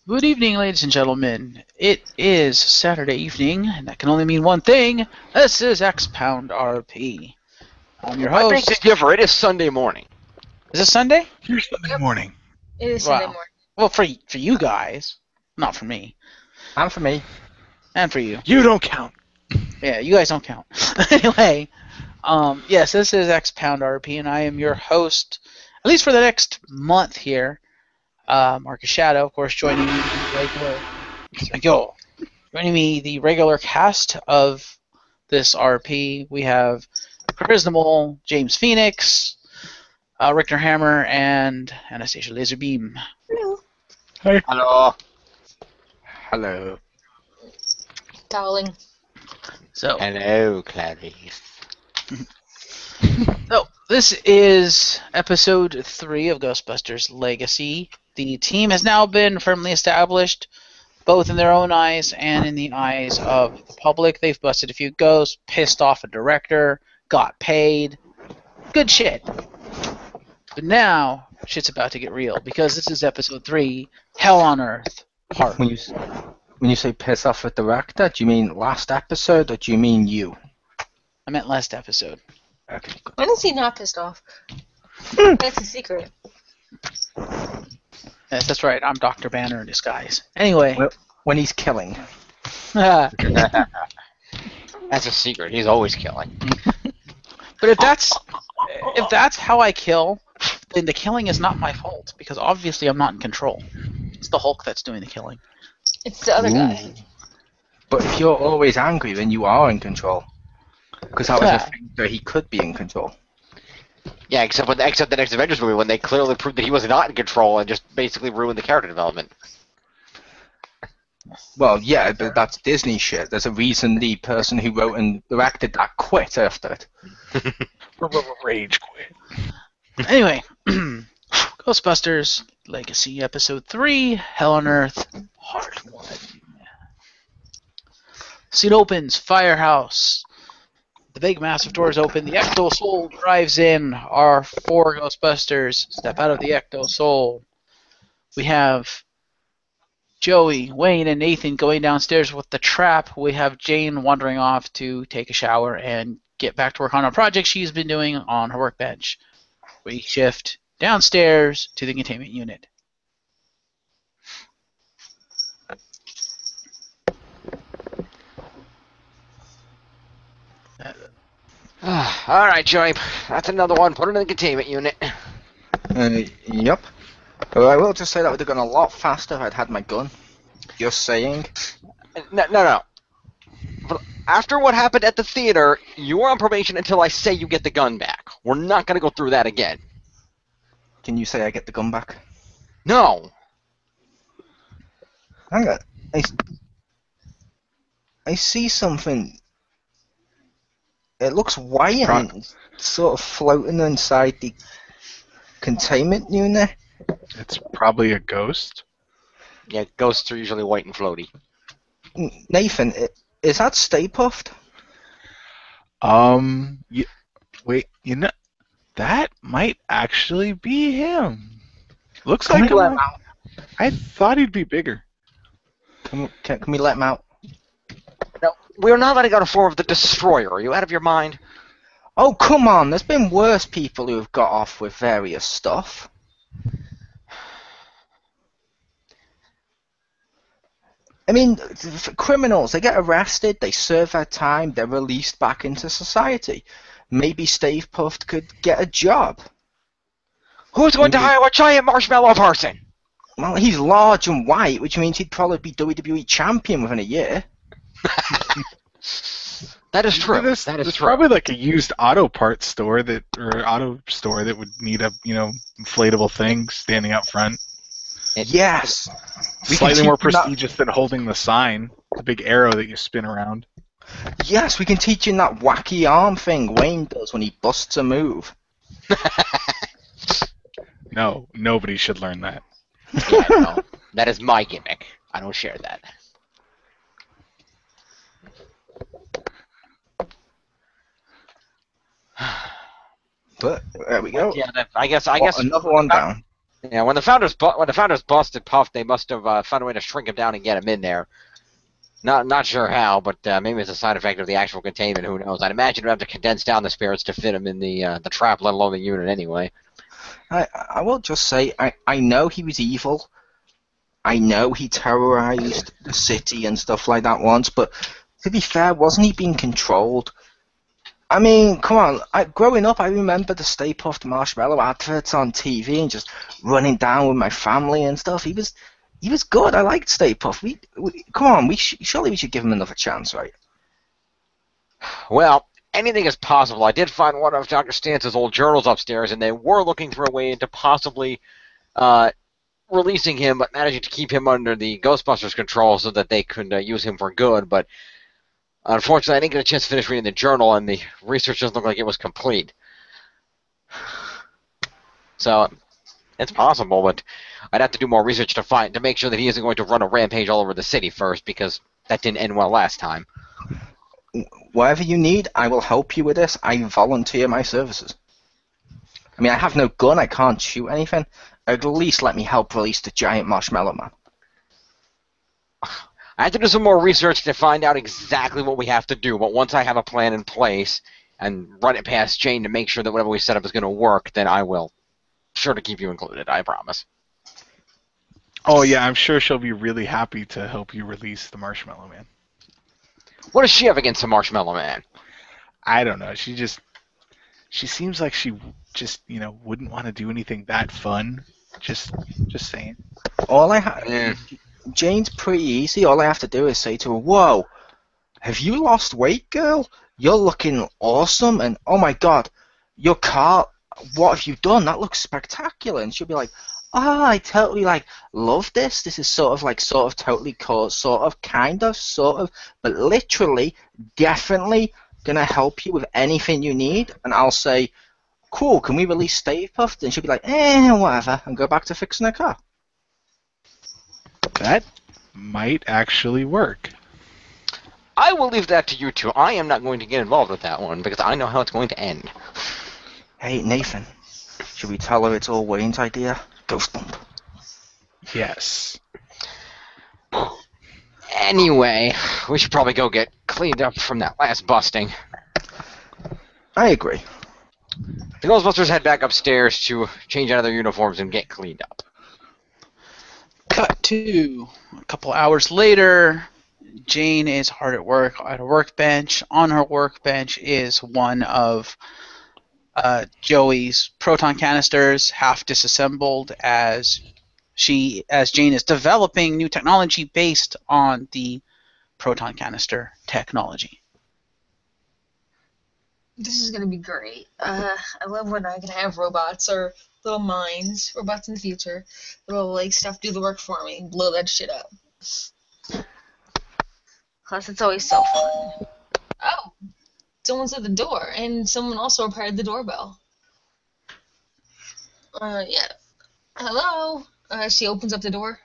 Good evening, ladies and gentlemen. It is Saturday evening, and that can only mean one thing. This is X Pound RP. I'm your I beg host. to differ. It is Sunday morning. Is it Sunday? Here's Sunday morning. It is Sunday Wow. morning. Well, for you guys, not for me, And for me. and for you. You don't count. Yeah, you guys don't count. Anyway, yes, this is X Pound RP, and I am your host, at least for the next month here. Marcus Shadow, of course, joining me the regular cast of this RP. We have Charismal, James Phoenix, Richter Hammer, and Anastasia Laserbeam. Hello. Hello. Hello. Darling. So Hello, Clarice. this is episode 3 of Ghostbusters Legacy. The team has now been firmly established, both in their own eyes and in the eyes of the public. They've busted a few ghosts, pissed off a director, got paid. Good shit. But now, shit's about to get real, because this is episode 3, Hell on Earth, Part. When you say piss off a director, do you mean last episode or do you mean you? I meant last episode. Okay, good. When is he not pissed off? That's a secret. Yes, that's right, I'm Dr. Banner in disguise. Anyway. Well, when he's killing. But That's a secret. He's always killing. if that's how I kill, then the killing is not my fault, because obviously I'm not in control. It's the Hulk that's doing the killing. It's the other guy. But if you're always angry, then you are in control. Because that was a thing that he could be in control. Yeah, except the next Avengers movie when they clearly proved that he was not in control and just basically ruined the character development. Well, yeah, but that's Disney shit. There's a reason the person who wrote and directed that quit after it. Rage quit. Anyway, Ghostbusters Legacy Episode 3, Hell on Earth, Part 1. Scene opens, firehouse. The big massive doors open, the Ecto Soul drives in. Our 4 Ghostbusters step out of the Ecto Soul. We have Joey, Wayne, and Nathan going downstairs with the trap. We have Jane wandering off to take a shower and get back to work on a project she's been doing on her workbench. We shift downstairs to the containment unit. Alright, Joey. That's another one. Put it in the containment unit. Yep. Well, I will just say that would have gone a lot faster if I'd had my gun. Just saying. No. But after what happened at the theater, you are on probation until I say you get the gun back. We're not going to go through that again. Can you say I get the gun back? No. Hang on. I see something. It looks white and sort of floating inside the containment unit. It's probably a ghost. Yeah, ghosts are usually white and floaty. Nathan, is that Stay Puffed? Wait, that might actually be him. Looks like him. I thought he'd be bigger. Can we let him out? No, we're not letting out a form of the Destroyer. Are you out of your mind? Oh, come on. There's been worse people who have got off with various stuff. I mean, criminals, they get arrested, they serve their time, they're released back into society. Maybe Stave Puft could get a job. Who's going to hire a giant marshmallow person? Well, he's large and white, which means he'd probably be WWE champion within a year. That is true. There's probably like a used auto parts store or auto store that would need a inflatable thing standing out front. Yes. Slightly more prestigious than holding the sign, the big arrow that you spin around. Yes, we can teach him that wacky arm thing Wayne does when he busts a move. No, nobody should learn that. Yeah, no. That is my gimmick. I don't share that. But there we go. Yeah, I guess. Another one down. Yeah, when the founders busted Puff, they must have found a way to shrink him down and get him in there. Not sure how, but maybe it's a side effect of the actual containment. Who knows? I'd imagine we'd have to condense down the spirits to fit him in the trap, let alone the unit anyway. I will just say, I know he was evil. I know he terrorized the city and stuff like that once, but to be fair, wasn't he being controlled? I mean, come on. Growing up, I remember the Stay Puft Marshmallow adverts on TV and just running down with my family and stuff. He was good. I liked Stay Puft. Come on. Surely we should give him another chance, right? Well, anything is possible. I did find one of Dr. Stance's old journals upstairs, and they were looking for a way into possibly releasing him, but managing to keep him under the Ghostbusters control so that they could use him for good. But unfortunately, I didn't get a chance to finish reading the journal, and the research doesn't look like it was complete. So it's possible, but I'd have to do more research to make sure that he isn't going to run a rampage all over the city first, because that didn't end well last time. Whatever you need, I will help you with this. I volunteer my services. I mean, I have no gun. I can't shoot anything. At least let me help release the giant Marshmallow Man. I have to do some more research to find out exactly what we have to do, but once I have a plan in place and run it past Jane to make sure that whatever we set up is going to work, then I will sure to keep you included, I promise. Oh yeah, I'm sure she'll be really happy to help you release the Marshmallow Man. What does she have against the Marshmallow Man? I don't know. She seems like she just, wouldn't want to do anything that fun. Just saying. All I have, Jane's pretty easy. All I have to do is say to her, "Whoa, have you lost weight, girl? You're looking awesome!" And oh my God, your car. What have you done? That looks spectacular. And she'll be like, "Oh, I totally love this. This is sort of totally cool, sort of, kind of, but literally, definitely gonna help you with anything you need." And I'll say, "Cool, can we release Stay Puft?" And she'll be like, whatever, and go back to fixing her car. That might actually work. I will leave that to you two. I am not going to get involved with that one because I know how it's going to end. Hey, Nathan, should we tell her it's all Wayne's idea? Ghost bump. Yes. Anyway, we should probably go get cleaned up from that last busting. I agree. The Ghostbusters head back upstairs to change out of their uniforms and get cleaned up. Cut to a couple hours later. Jane is hard at work at a workbench. On her workbench is one of Joey's proton canisters, half disassembled, as Jane is developing new technology based on the proton canister technology. This is gonna be great. I love when I can have robots or little minds, robots in the future, little stuff do the work for me, blow that shit up. Plus, it's always so fun. Oh, someone's at the door, and someone also repaired the doorbell. Yeah. Hello. She opens up the door.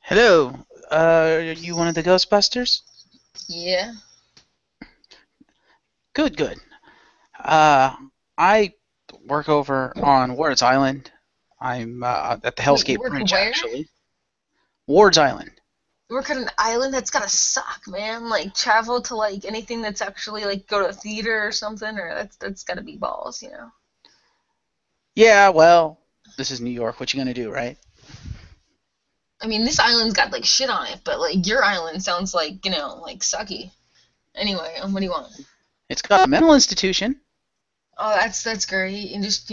Hello, are you one of the Ghostbusters? Yeah. Good. I work over on Ward's Island. I'm at the Hell's Gate You work Bridge, where? actually. Ward's Island. You work at an island? That's gotta suck, man. Travel to anything that's actually go to a theater or something, or that's gotta be balls, you know. Yeah, well, this is New York. What you gonna do, right? I mean, this island's got shit on it, but your island sounds sucky. Anyway, what do you want? It's got a mental institution. Oh, that's great. And just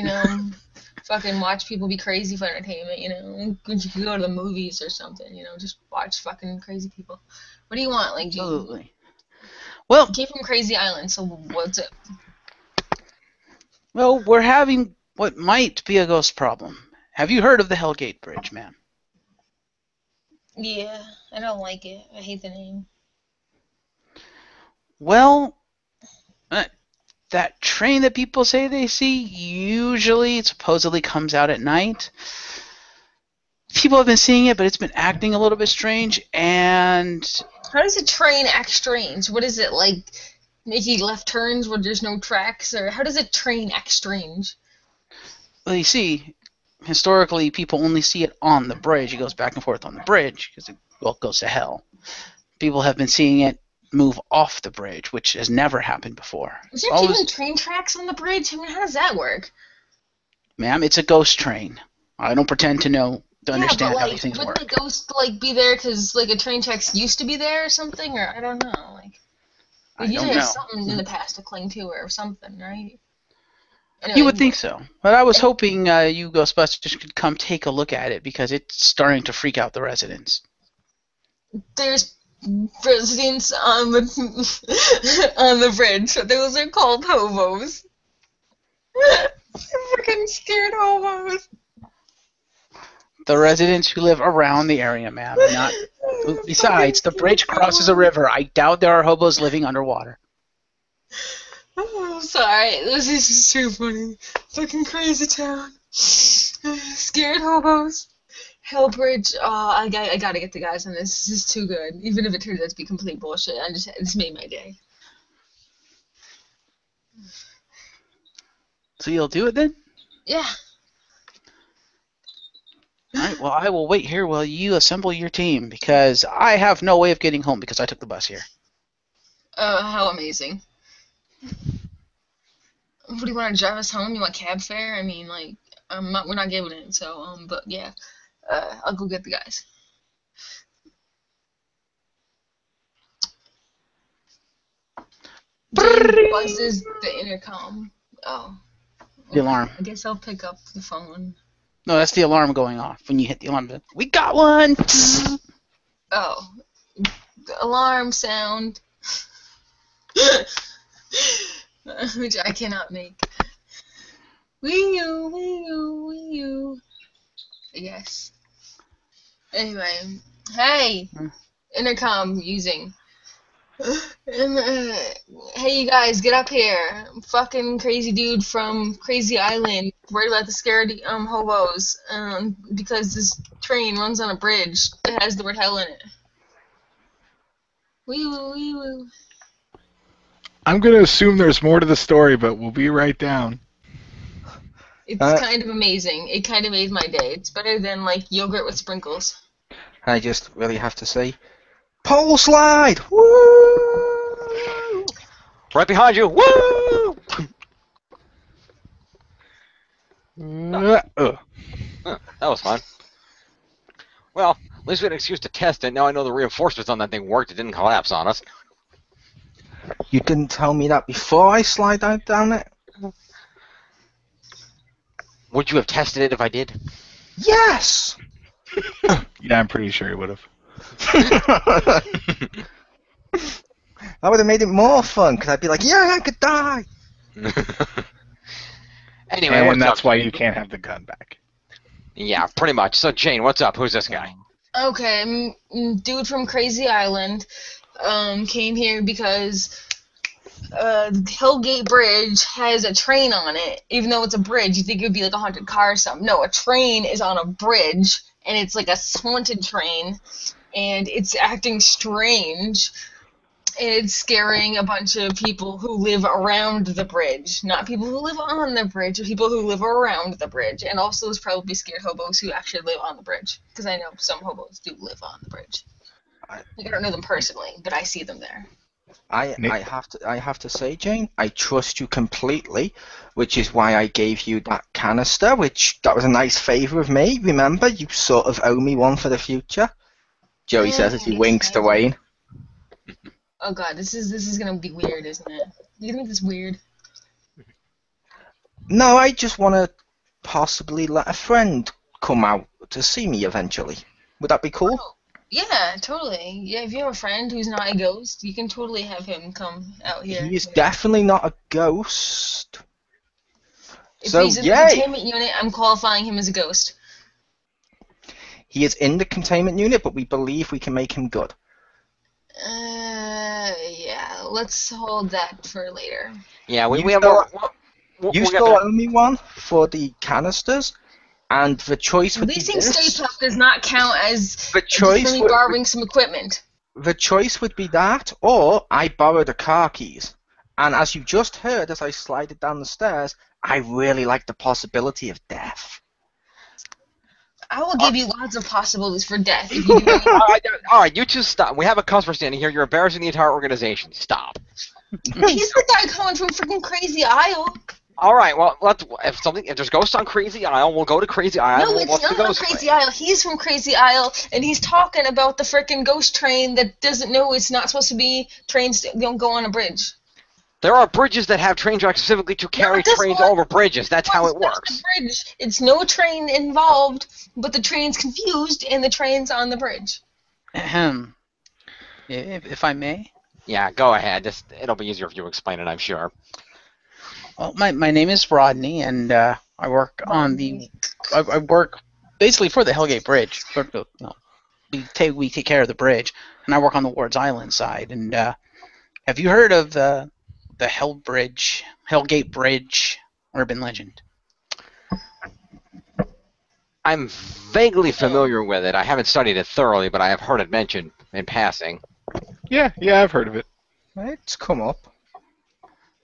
fucking watch people be crazy for entertainment. You could go to the movies or something. Just watch fucking crazy people. What do you want, Gene? Absolutely. Well, You came from Crazy Island, so what's it? Well, we're having what might be a ghost problem. Have you heard of the Hellgate Bridge, ma'am? Yeah, I don't like it. I hate the name. Well, that train that people say they see usually supposedly comes out at night. People have been seeing it, but it's been acting a little bit strange, and... How does a train act strange? What is it, making left turns where there's no tracks? Or how does a train act strange? Well, you see, historically, people only see it on the bridge. It goes back and forth on the bridge because it goes to hell. People have been seeing it move off the bridge, which has never happened before. Is there even train tracks on the bridge? I mean, how does that work? Ma'am, it's a ghost train. I don't pretend to know to understand how these things work. Wouldn't the ghost be there because a train tracks used to be there or something, or I don't know. I usually don't has know. something in the past to cling to or something, right? Anyway, You would think so, but I was hoping you Ghostbusters could come take a look at it because it's starting to freak out the residents. There's residents on the on the bridge. Those are called hobos. Freaking scared hobos. The residents who live around the area, ma'am. Not. Besides, the bridge crosses a river. I doubt there are hobos living underwater. Oh, I'm sorry. This is just too funny. Fucking crazy town. Scared hobos. Hellbridge. I gotta get the guys on this. This is too good. Even if it turns out to be complete bullshit, this made my day. So you'll do it then? Yeah. Alright, well, I will wait here while you assemble your team, because I have no way of getting home because I took the bus here. How amazing. What do you want to drive us home? You want cab fare? I mean, we're not giving it, so, but yeah. I'll go get the guys. Jane buzzes the intercom. Oh. The alarm. I guess I'll pick up the phone. No, that's the alarm going off. When you hit the alarm, we got one! Oh. The alarm sound. Which I cannot make. Wee you, wee you, wee you. Yes. Anyway. Hey! Intercom using. Hey, you guys, get up here. Fucking crazy dude from Crazy Island worried about the scared hobos because this train runs on a bridge that has the word hell in it. Wee woo, wee woo. I'm going to assume there's more to the story, but we'll be right down. It's kind of amazing. It kind of made my day. It's better than, yogurt with sprinkles. I just really have to say, pole slide! Woo! Right behind you. Woo! Ugh. Huh, that was fun. Well, at least we had an excuse to test it. Now I know the reinforcements on that thing worked. It didn't collapse on us. You didn't tell me that before I slide down it? Would you have tested it if I did? Yes! Yeah, I'm pretty sure he would have. That would have made it more fun, because I'd be like, yeah, I could die! Anyway, And what's that's up? why you can't have the gun back. Yeah, pretty much. So, Jane, what's up? Who's this guy? Okay, dude from Crazy Island came here because Hellgate Bridge has a train on it. Even though it's a bridge, you think it would be like a haunted car or something. No, a train is on a bridge, and it's like a haunted train, and it's acting strange. And it's scaring a bunch of people who live around the bridge. Not people who live on the bridge, but people who live around the bridge. And also there's probably scared hobos who actually live on the bridge. Because I know some hobos do live on the bridge. I don't know them personally, but I see them there. I have to say, Jane, I trust you completely, which is why I gave you that canister, that was a nice favour of me. Remember, you sort of owe me one for the future. Joey says as he winks to Wayne. Oh god, this is gonna be weird, isn't it? You think this is weird? No, I just want to possibly let a friend come out to see me eventually. Would that be cool? Oh, yeah, totally. Yeah, if you have a friend who's not a ghost, you can totally have him come out here. He is definitely not a ghost. If So, he's in the yay! containment unit, I'm qualifying him as a ghost. He is in the containment unit, but we believe we can make him good. Yeah, let's hold that for later. Yeah, we You have still- more. You still owe me one for the canisters, and the choice would be Leasing this. Stay Puft does not count as The just choice me would- borrowing some equipment. The choice would be that, or I borrow the car keys, And as you just heard, as I slided down the stairs, I really like the possibility of death. I will give you lots of possibilities for death if you do anything. All right, you two stop. We have a customer standing here. You're embarrassing the entire organization. Stop. He's the guy coming from freaking Crazy Isle. All right, well, if there's ghosts on Crazy Isle, we'll go to Crazy Isle. No, it's not on Crazy Isle. He's from Crazy Isle, and he's talking about the freaking ghost train that doesn't know it's not supposed to be trains that don't go on a bridge. There are bridges that have train tracks specifically to carry trains over bridges. That's how it works. The bridge. It's no train involved, but the train's confused, and the train's on the bridge. Ahem. If I may? Yeah, go ahead. It'll be easier if you explain it, I'm sure. Well, my name is Rodney, and I work on I work basically for the Hellgate Bridge. We take care of the bridge, and I work on the Ward's Island side. And have you heard of the Hellgate Bridge urban legend? I'm vaguely familiar with it. I haven't studied it thoroughly, but I have heard it mentioned in passing. Yeah, I've heard of it. It's come up.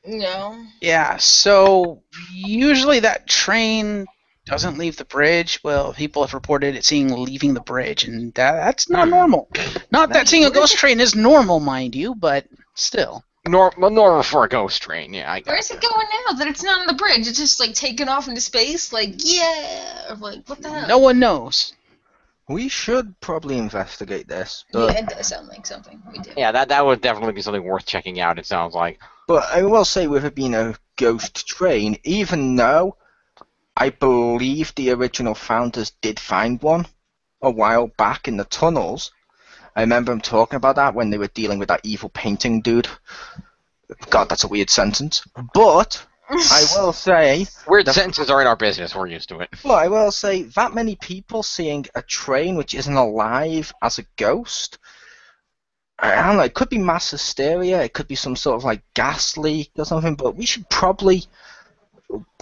No. Yeah, so usually that train doesn't leave the bridge. Well, people have reported it leaving the bridge, and that's not normal. Not that seeing a ghost train is normal, mind you, but still. Normal for a ghost train, yeah. I Where's it going now that it's not on the bridge? It's just like taking off into space? Like, yeah! Or like, what the hell? No one knows. We should probably investigate this. But, Yeah, it does sound like something we do. Yeah, that would definitely be something worth checking out, it sounds like. but I will say, with it being a ghost train, even though I believe the original founders did find one a while back in the tunnels, I remember them talking about that when they were dealing with that evil painting dude. God, that's a weird sentence. But I will say... Weird sentences are in our business. We're used to it. Well, I will say, that many people seeing a train which isn't alive as a ghost, I don't know, it could be mass hysteria, it could be some sort of like gas leak or something, but we should probably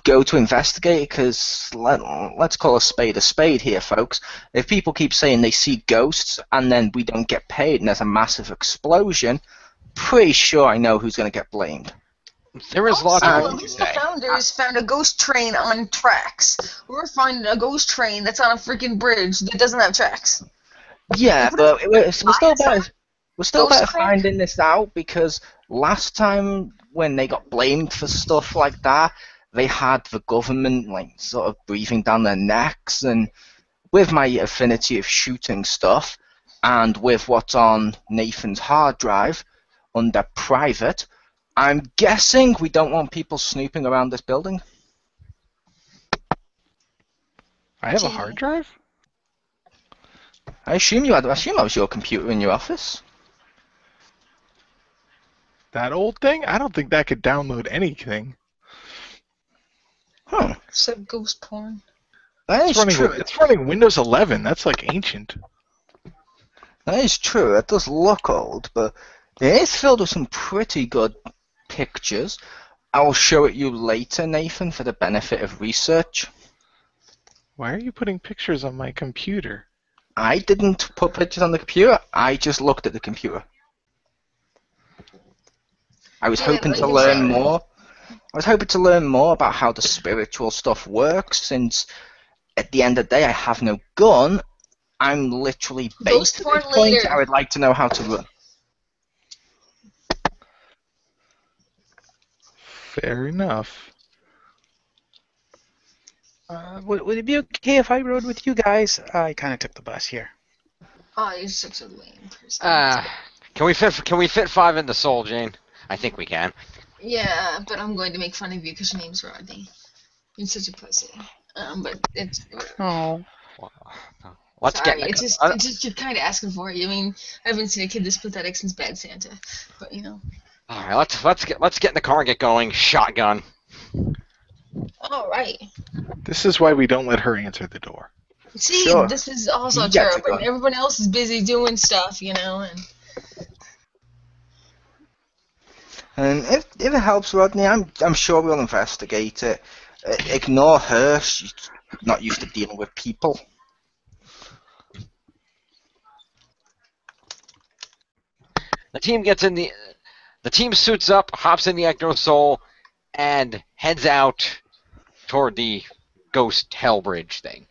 go to investigate it, because let's call a spade here, folks. If people keep saying they see ghosts and then we don't get paid and there's a massive explosion, pretty sure I know who's going to get blamed. There is lots of Also, things to the say. founders found a ghost train on tracks. We're finding a ghost train that's on a freaking bridge that doesn't have tracks. Yeah, but we're still better train? finding this out, because last time when they got blamed for stuff like that, they had the government like sort of breathing down their necks, and with my affinity of shooting stuff and with what's on Nathan's hard drive under private, I'm guessing we don't want people snooping around this building. I have a hard drive? I assume that was your computer in your office. That old thing? I don't think that could download anything. Huh. Except ghost porn. That is true. It's running Windows 11. That's like ancient. That is true. It does look old, but it is filled with some pretty good pictures. I will show it you later, Nathan, for the benefit of research. Why are you putting pictures on my computer? I didn't put pictures on the computer. I just looked at the computer. I was hoping to learn more. I was hoping to learn more about how the spiritual stuff works, since at the end of the day I have no gun. I'm literally based at this point. I would like to know how to run. Fair enough. Would it be okay if I rode with you guys? I kind of took the bus here. Oh, you're such a lame person. Can we fit 5 in the soul, Jane? I think we can. Yeah, but I'm going to make fun of you because your name's Rodney. You're such a pussy. But it's... Oh. Let's Sorry, get. it's just you're kind of asking for it. I mean, I haven't seen a kid this pathetic since Bad Santa, but you know. All right, let's get in the car and get going. Shotgun. All right. This is why we don't let her answer the door. See, Sure. this is also You get true, to go. but everyone else is busy doing stuff, you know. And if it helps, Rodney, I'm sure we'll investigate it. Ignore her. She's not used to dealing with people. The team gets in the the team suits up, hops in the Ecto Soul, and heads out toward the Ghost Hell Bridge thing.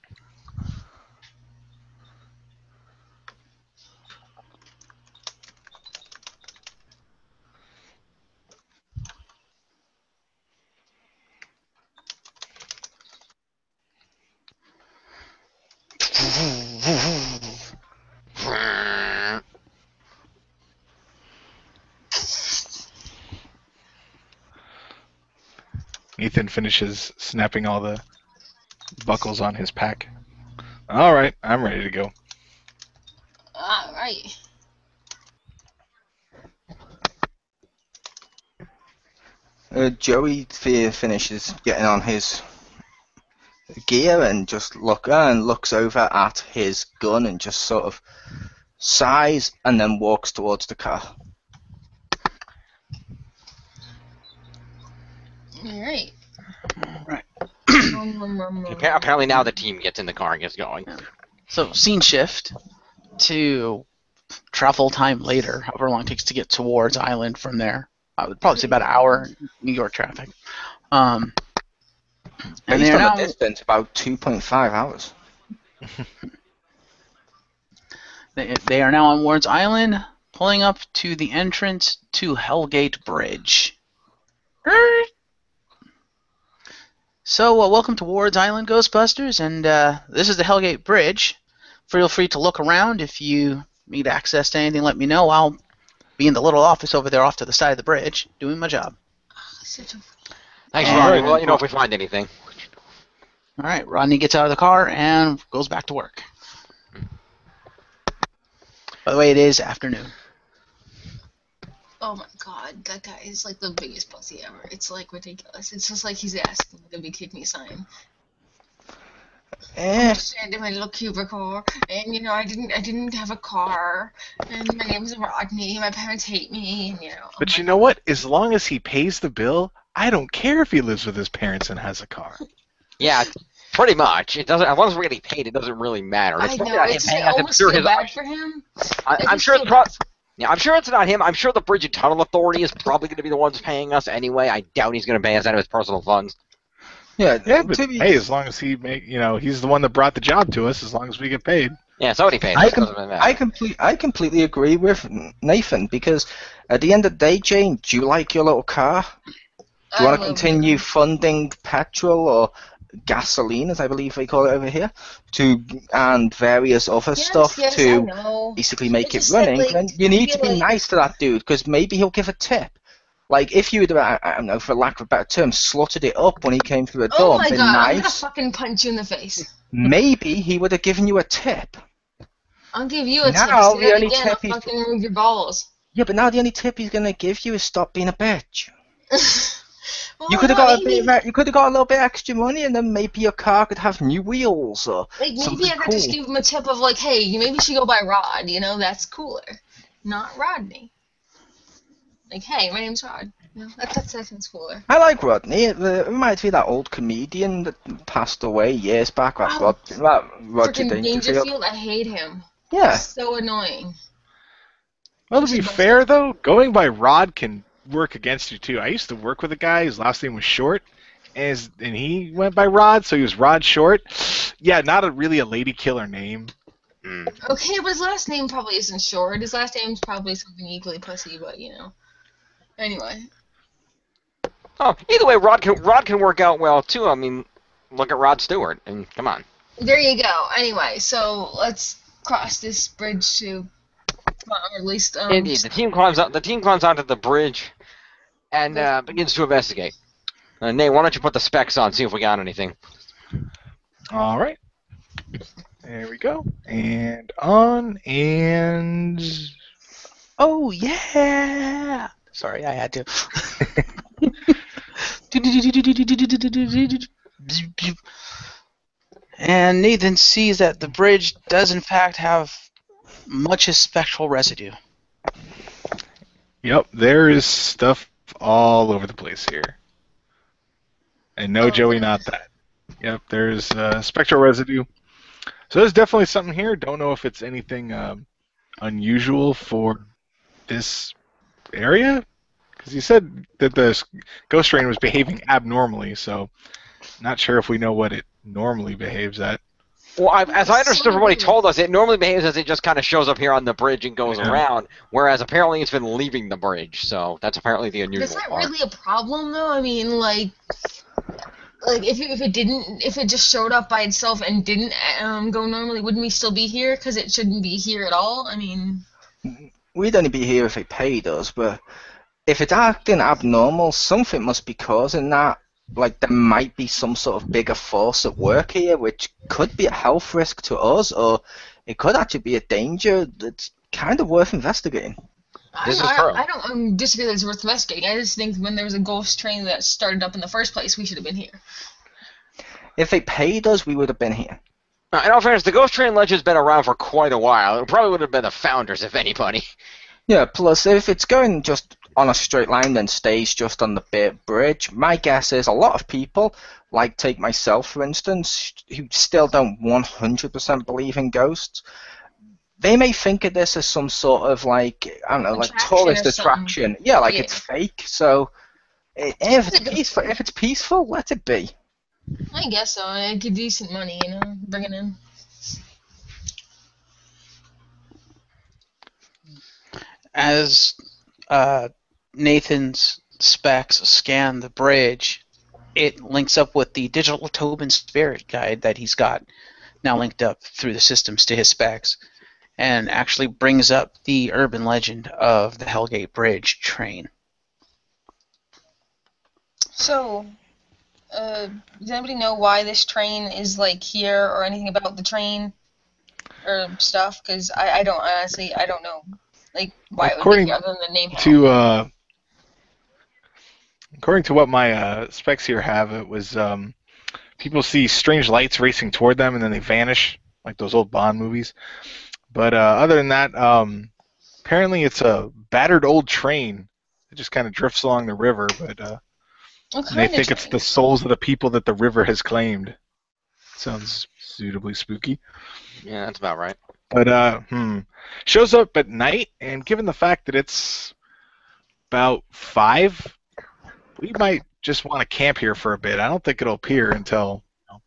Ethan finishes snapping all the buckles on his pack. All right, I'm ready to go. Alright. Joey finishes getting on his gear and just looks over at his gun and just sort of sighs and then walks towards the car. Alright. Right. Apparently now the team gets in the car and gets going. So scene shift to travel time later, however long it takes to get towards Island from there. I would probably say about an hour in New York traffic. And Based they're on now the distance, about 2.5 hours. they are now on Ward's Island, pulling up to the entrance to Hellgate Bridge. So, welcome to Ward's Island, Ghostbusters, and this is the Hellgate Bridge. Feel free to look around. If you need access to anything, let me know. I'll be in the little office over there off to the side of the bridge, doing my job. Such a... Thanks, All Rodney. right. We'll let you know if we find anything. All right, Rodney gets out of the car and goes back to work. By the way, it is afternoon. Oh my god, that guy is like the biggest pussy ever. It's like ridiculous. It's just like he's asking the big kick me sign. Stand in my little cubicle, and you know I didn't have a car, and my name's Rodney. My parents hate me, and you know. But you know what? As long as he pays the bill, I don't care if he lives with his parents and has a car. Yeah, pretty much. It doesn't. As long as we're getting paid, it doesn't really matter. I It's probably know. not him It's paying I us. almost It's feel his- bad for him. I'm sure it's Yeah, I'm sure it's not him. I'm sure the Bridge and Tunnel Authority is probably going to be the ones paying us anyway. I doubt he's going to pay us out of his personal funds. Yeah, But hey, as long as he's the one that brought the job to us. As long as we get paid. Yeah, somebody pays us. Doesn't really matter. I completely agree with Nathan because at the end of the day, Jane, do you like your little car? Do you want to continue funding petrol or gasoline, as I believe they call it over here, and various other stuff I to know. basically make it It's just that, running? like, Then you need to feel be like- nice to that dude because maybe he'll give a tip. Like if you'd, I don't know, for lack of a better term, slotted it up when he came through the door, Oh my been god, I'm gonna nice, fucking punch you in the face. maybe he would have given you a tip. I'll give you a tip. Now, Say the that only again, tip I'll he's- fucking move your balls. Yeah, but now the only tip he's gonna give you is stop being a bitch. Well, You could have no, got maybe, you could have got a little bit extra money, and then maybe your car could have new wheels or like maybe something I could cool. just give him a tip of like, hey, you maybe should go by Rod. You know, that's cooler, not Rodney. Like, hey, my name's Rod. You know, that sounds cooler. I like Rodney. It reminds me of that old comedian that passed away years back. That Oh, Roger Freaking Dangerfield. Dangerfield, I hate him. Yeah. So annoying. Well, to be fair though, going by Rod can work against you too. I used to work with a guy whose last name was Short, and he went by Rod, so he was Rod Short. Yeah, not really a lady killer name. Okay, but his last name probably isn't Short. His last name's probably something equally pussy, but you know. Anyway. Oh, either way, Rod can work out well too. I mean, look at Rod Stewart, and come on. There you go. Anyway, so let's cross this bridge to, or at least Indeed, the team climbs onto the bridge and begins to investigate. Nate, why don't you put the specs on, see if we got anything? All right. There we go. And on and Oh, yeah! Sorry, I had to. And Nathan sees that the bridge does in fact have much spectral residue. yep, there is stuff all over the place here. And no, Joey, not that. Yep, there's spectral residue. So there's definitely something here. Don't know if it's anything unusual for this area. Because you said that the ghost train was behaving abnormally, so not sure if we know what it normally behaves at. Well, as I understood from what he told us, it normally behaves as it just kind of shows up here on the bridge and goes around, whereas apparently it's been leaving the bridge, so that's apparently the unusual Is that part. really a problem, though? I mean, like if it just showed up by itself and didn't go normally, wouldn't we still be here? Because it shouldn't be here at all. I mean, We'd only be here if it paid us, but if it's acting abnormal, something must be causing that. Like, there might be some sort of bigger force at work here, which could be a health risk to us, or it could actually be a danger that's kind of worth investigating. This is true. I don't disagree that it's worth investigating. I just think when there was a ghost train that started up in the first place, we should have been here. If they paid us, we would have been here. In all fairness, the ghost train legend's been around for quite a while. It probably would have been the founders, if anybody. Yeah, plus if it's going just on a straight line then stays just on the bridge, my guess is a lot of people, like take myself for instance, who still don't 100% believe in ghosts, they may think of this as some sort of like, I don't know, like tourist attraction. Yeah, like it's fake. So if it's peaceful, let it be. I guess so. It get decent money, bring it in. As Nathan's specs scan the bridge, it links up with the digital Tobin Spirit Guide that he's got now linked up through the systems to his specs, and actually brings up the urban legend of the Hellgate Bridge train. So, does anybody know why this train is like here, or anything about the train or stuff? Because I don't honestly, I don't know. Like, why it would be here other than the name. According to what my specs here have, it was people see strange lights racing toward them and then they vanish, like those old Bond movies. But other than that, apparently it's a battered old train. It just kind of drifts along the river, but they think it's the souls of the people that the river has claimed. Sounds suitably spooky. Yeah, that's about right. But shows up at night, and given the fact that it's about 5, we might just want to camp here for a bit. I don't think it'll appear until at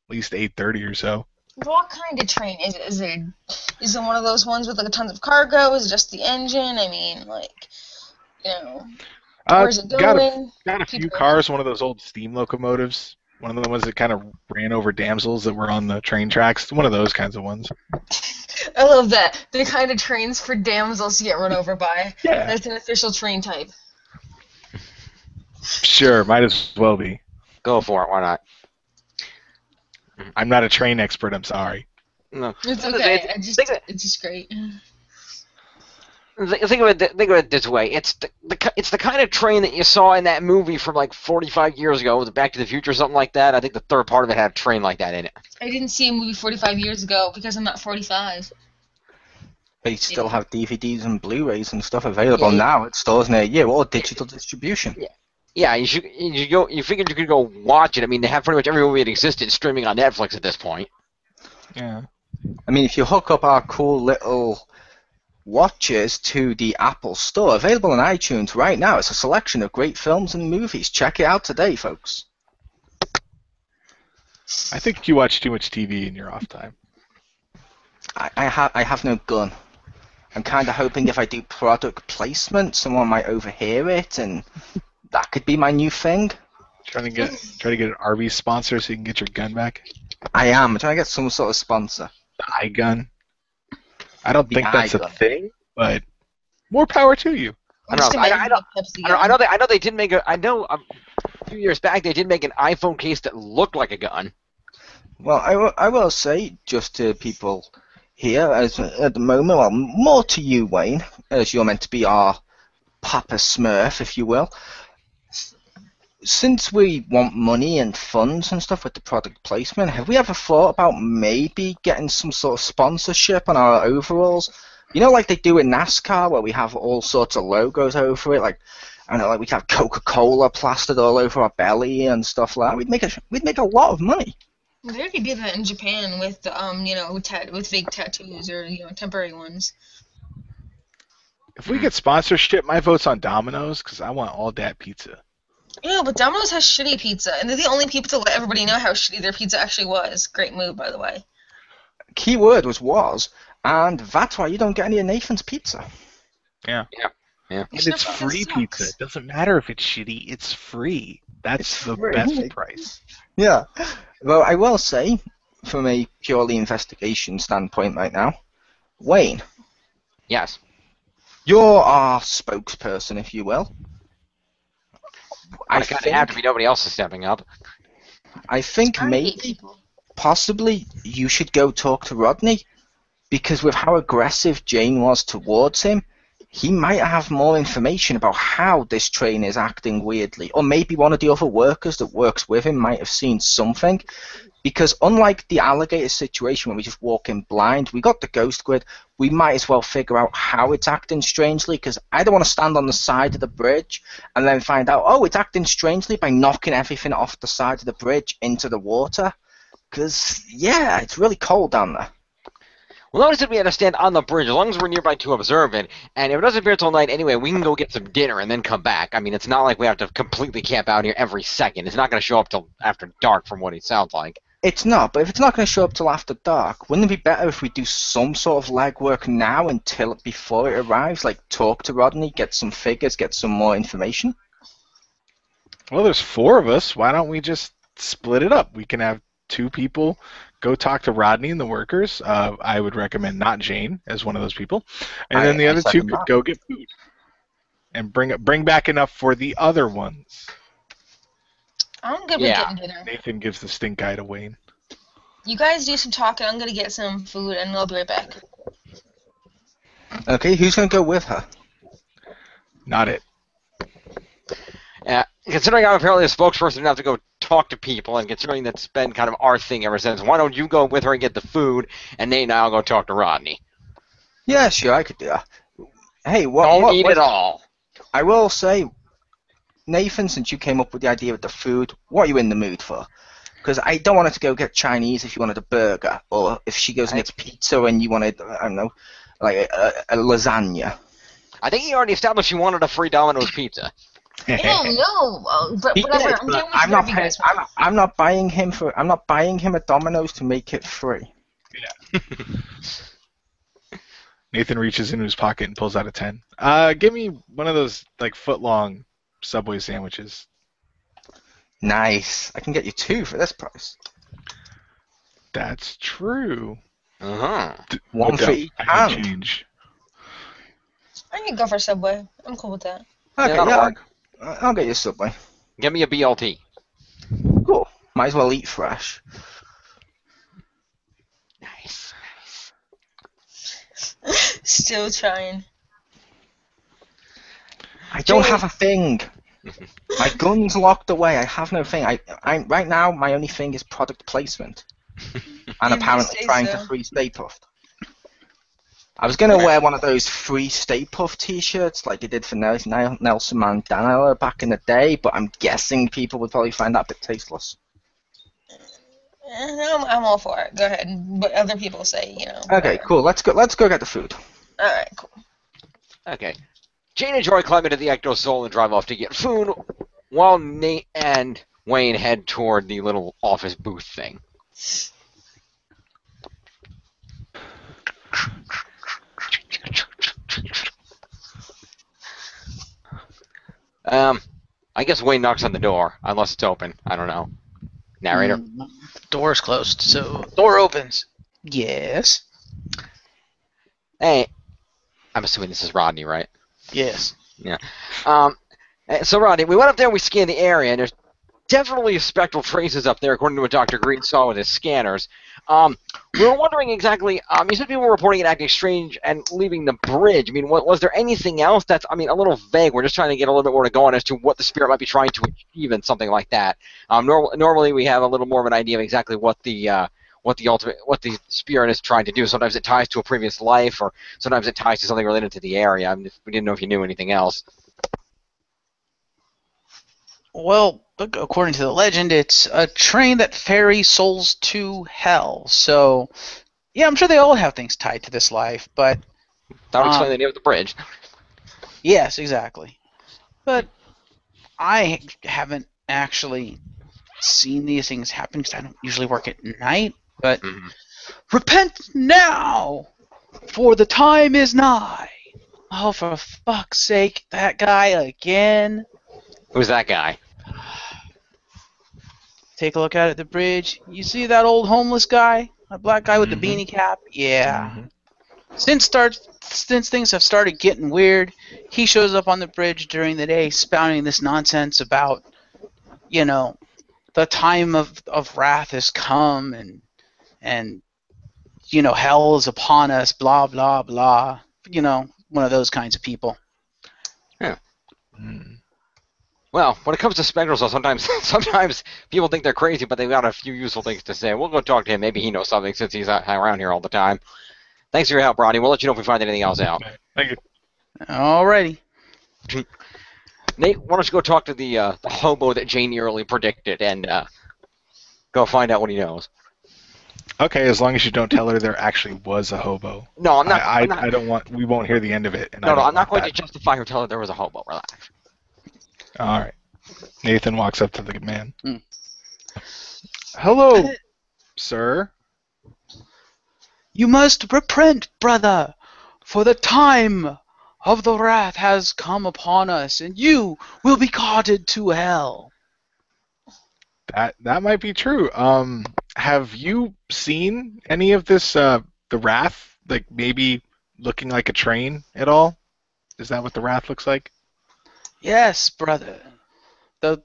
least 8:30 or so. What kind of train is it? Is it one of those ones with like tons of cargo? Is it just the engine? I mean, like, where's it going? Got a few cars. One of those old steam locomotives. One of the ones that kind of ran over damsels that were on the train tracks. One of those kinds of ones. I love that. The kind of trains for damsels to get run over by. Yeah. That's an official train type. Sure, might as well be. Go for it. Why not? I'm not a train expert. I'm sorry. No. It's okay. It's just great. Think of it this way. It's the kind of train that you saw in that movie from like 45 years ago. Was it Back to the Future or something like that? I think the third part of it had a train like that in it. I didn't see a movie 45 years ago because I'm not 45. They still have DVDs and Blu-rays and stuff available now at stores near you, or digital distribution. Yeah, you figured you could go watch it. I mean, they have pretty much every movie that existed streaming on Netflix at this point. Yeah. I mean, if you hook up our cool little watches to the Apple Store, available on iTunes right now, it's a selection of great films and movies. Check it out today, folks. I think you watch too much TV in your off time. I have no gun. I'm kind of hoping if I do product placement, someone might overhear it, and that could be my new thing. Try to get an RV sponsor so you can get your gun back. I am. I'm trying to get some sort of sponsor. The iGun. I don't think that's a thing, but more power to you. I know they did make a few years back they did make an iPhone case that looked like a gun. Well, I will say just to people here at the moment, well, more to you, Wayne, as you're meant to be our Papa Smurf, if you will. Since we want money and funds and stuff with the product placement, have we ever thought about maybe getting some sort of sponsorship on our overalls? You know, like they do in NASCAR, where we have all sorts of logos over it. Like, I don't know, like we have Coca-Cola plastered all over our belly and stuff like that. We'd make a lot of money. They already do that in Japan with with fake tattoos or temporary ones. If we get sponsorship, my vote's on Domino's because I want all that pizza. Yeah, but Domino's has shitty pizza, and they're the only people to let everybody know how shitty their pizza actually was. Great move, by the way. Key word was, and that's why you don't get any of Nathan's pizza. Yeah. Yeah. And it's free pizza. It doesn't matter if it's shitty. It's free. That's It's the free. best price. Yeah. Well, I will say, from a purely investigation standpoint right now, Wayne, Yes. you're our spokesperson, if you will. I kind of have to be. Nobody else is stepping up. I think I hate maybe, people. possibly, you should go talk to Rodney, because with how aggressive Jane was towards him, he might have more information about how this train is acting weirdly. Or maybe one of the other workers that works with him might have seen something. Because unlike the alligator situation where we just walk in blind, we got the ghost grid, we might as well figure out how it's acting strangely, because I don't want to stand on the side of the bridge and then find out, oh, it's acting strangely by knocking everything off the side of the bridge into the water. Because, yeah, it's really cold down there. Well, notice that we had to stand on the bridge as long as we're nearby to observe it. And if it doesn't appear till night anyway, we can go get some dinner and then come back. I mean, it's not like we have to completely camp out here every second. It's not going to show up till after dark, from what it sounds like. It's not, but if it's not going to show up till after dark, wouldn't it be better if we do some sort of legwork now until before it arrives? Like talk to Rodney, get some figures, get some more information? Well, there's 4 of us. Why don't we just split it up? We can have 2 people go talk to Rodney and the workers. I would recommend not Jane as one of those people. And then the I other 2 second could that. go get food. And bring back enough for the other ones. I'm good with Yeah. getting dinner. Nathan gives the stink eye to Wayne. You guys do some talking. I'm gonna get some food, and I'll be right back. Okay, who's going to go with her? Not it. Considering I'm apparently a spokesperson and have to go talk to people, and considering that's been kind of our thing ever since, why don't you go with her and get the food, and Nate and I'll go talk to Rodney. Yeah, sure, I could do that. Hey, Don't eat it all. I will say, Nathan, since you came up with the idea of the food, what are you in the mood for? Because I don't want her to go get Chinese if you wanted a burger, or if she goes and gets pizza and you wanted, I don't know, like a lasagna. I think he already established you wanted a free Domino's pizza. I don't know, but He whatever. did, I'm but doing I'm whatever not you paying. guys want. I'm not buying him for. I'm not buying him a Domino's to make it free. Nathan reaches into his pocket and pulls out a 10. Give me one of those like foot-long Subway sandwiches. Nice. I can get you 2 for this price. That's true. Uh-huh. One for Without each any hand. change. I can go for Subway. I'm cool with that. Okay, that'll yeah, work. I'll get you Subway. Give me a BLT. Cool. Might as well eat fresh. Nice. Still trying. I don't have a thing. My gun's locked away. I have no thing. I right now my only thing is product placement, and You apparently say trying so. to free Stay Puft. I was gonna wear one of those free Stay Puft T-shirts like they did for Nelson Mandela back in the day, but I'm guessing people would probably find that a bit tasteless. I'm all for it. Go ahead. But other people say, you know. Okay, cool. Let's go get the food. All right, cool. Okay. Jane and Joy climb into the Ecto Soul and drive off to get food, while Nate and Wayne head toward the little office booth thing. I guess Wayne knocks on the door, unless it's open. I don't know. Narrator. Door's closed, so door opens. Yes. Hey, I'm assuming this is Rodney, right? Yes. So Rodney, we went up there and we scanned the area, and there's definitely spectral traces up there, according to what Dr. Green saw with his scanners. We were wondering exactly, you said people were reporting it acting strange and leaving the bridge. I mean, was there anything else that's, a little vague? We're just trying to get a little bit more to go on as to what the spirit might be trying to achieve and something like that. Normally we have a little more of an idea of exactly what the spirit is trying to do. Sometimes it ties to a previous life, or sometimes it ties to something related to the area. We didn't know if you knew anything else. Well, according to the legend, it's a train that ferries souls to hell. So, yeah, I'm sure they all have things tied to this life, but That would explain the name of the bridge. Yes, exactly. But I haven't actually seen these things happen because I don't usually work at night. But Mhm. repent now, for the time is nigh. Oh, for fuck's sake, that guy again. Who's that guy? Take a look at the bridge. You see that old homeless guy? That black guy with the Mhm. beanie cap? Yeah. Mhm. Since things have started getting weird, he shows up on the bridge during the day spouting this nonsense about, the time of wrath has come and hell is upon us, blah blah blah. One of those kinds of people. Mm. Well, when it comes to specters, though, sometimes people think they're crazy, but they've got a few useful things to say. We'll go talk to him. Maybe he knows something since he's around here all the time. Thanks for your help, Ronnie. We'll let you know if we find anything else out. Thank you. Alrighty. Nate, why don't you go talk to the hobo that Jane early predicted and go find out what he knows. Okay, as long as you don't tell her there actually was a hobo. No, I'm not. I don't want. We won't hear the end of it. And No, I'm not going that. to justify or tell her there was a hobo. Relax. All right. Nathan walks up to the man. Mm. Hello, sir. You must repent, brother, for the time of the wrath has come upon us, and you will be carted to hell. That might be true. Have you seen any of this? The wrath, like maybe looking like a train at all? Is that what the wrath looks like? Yes, brother. The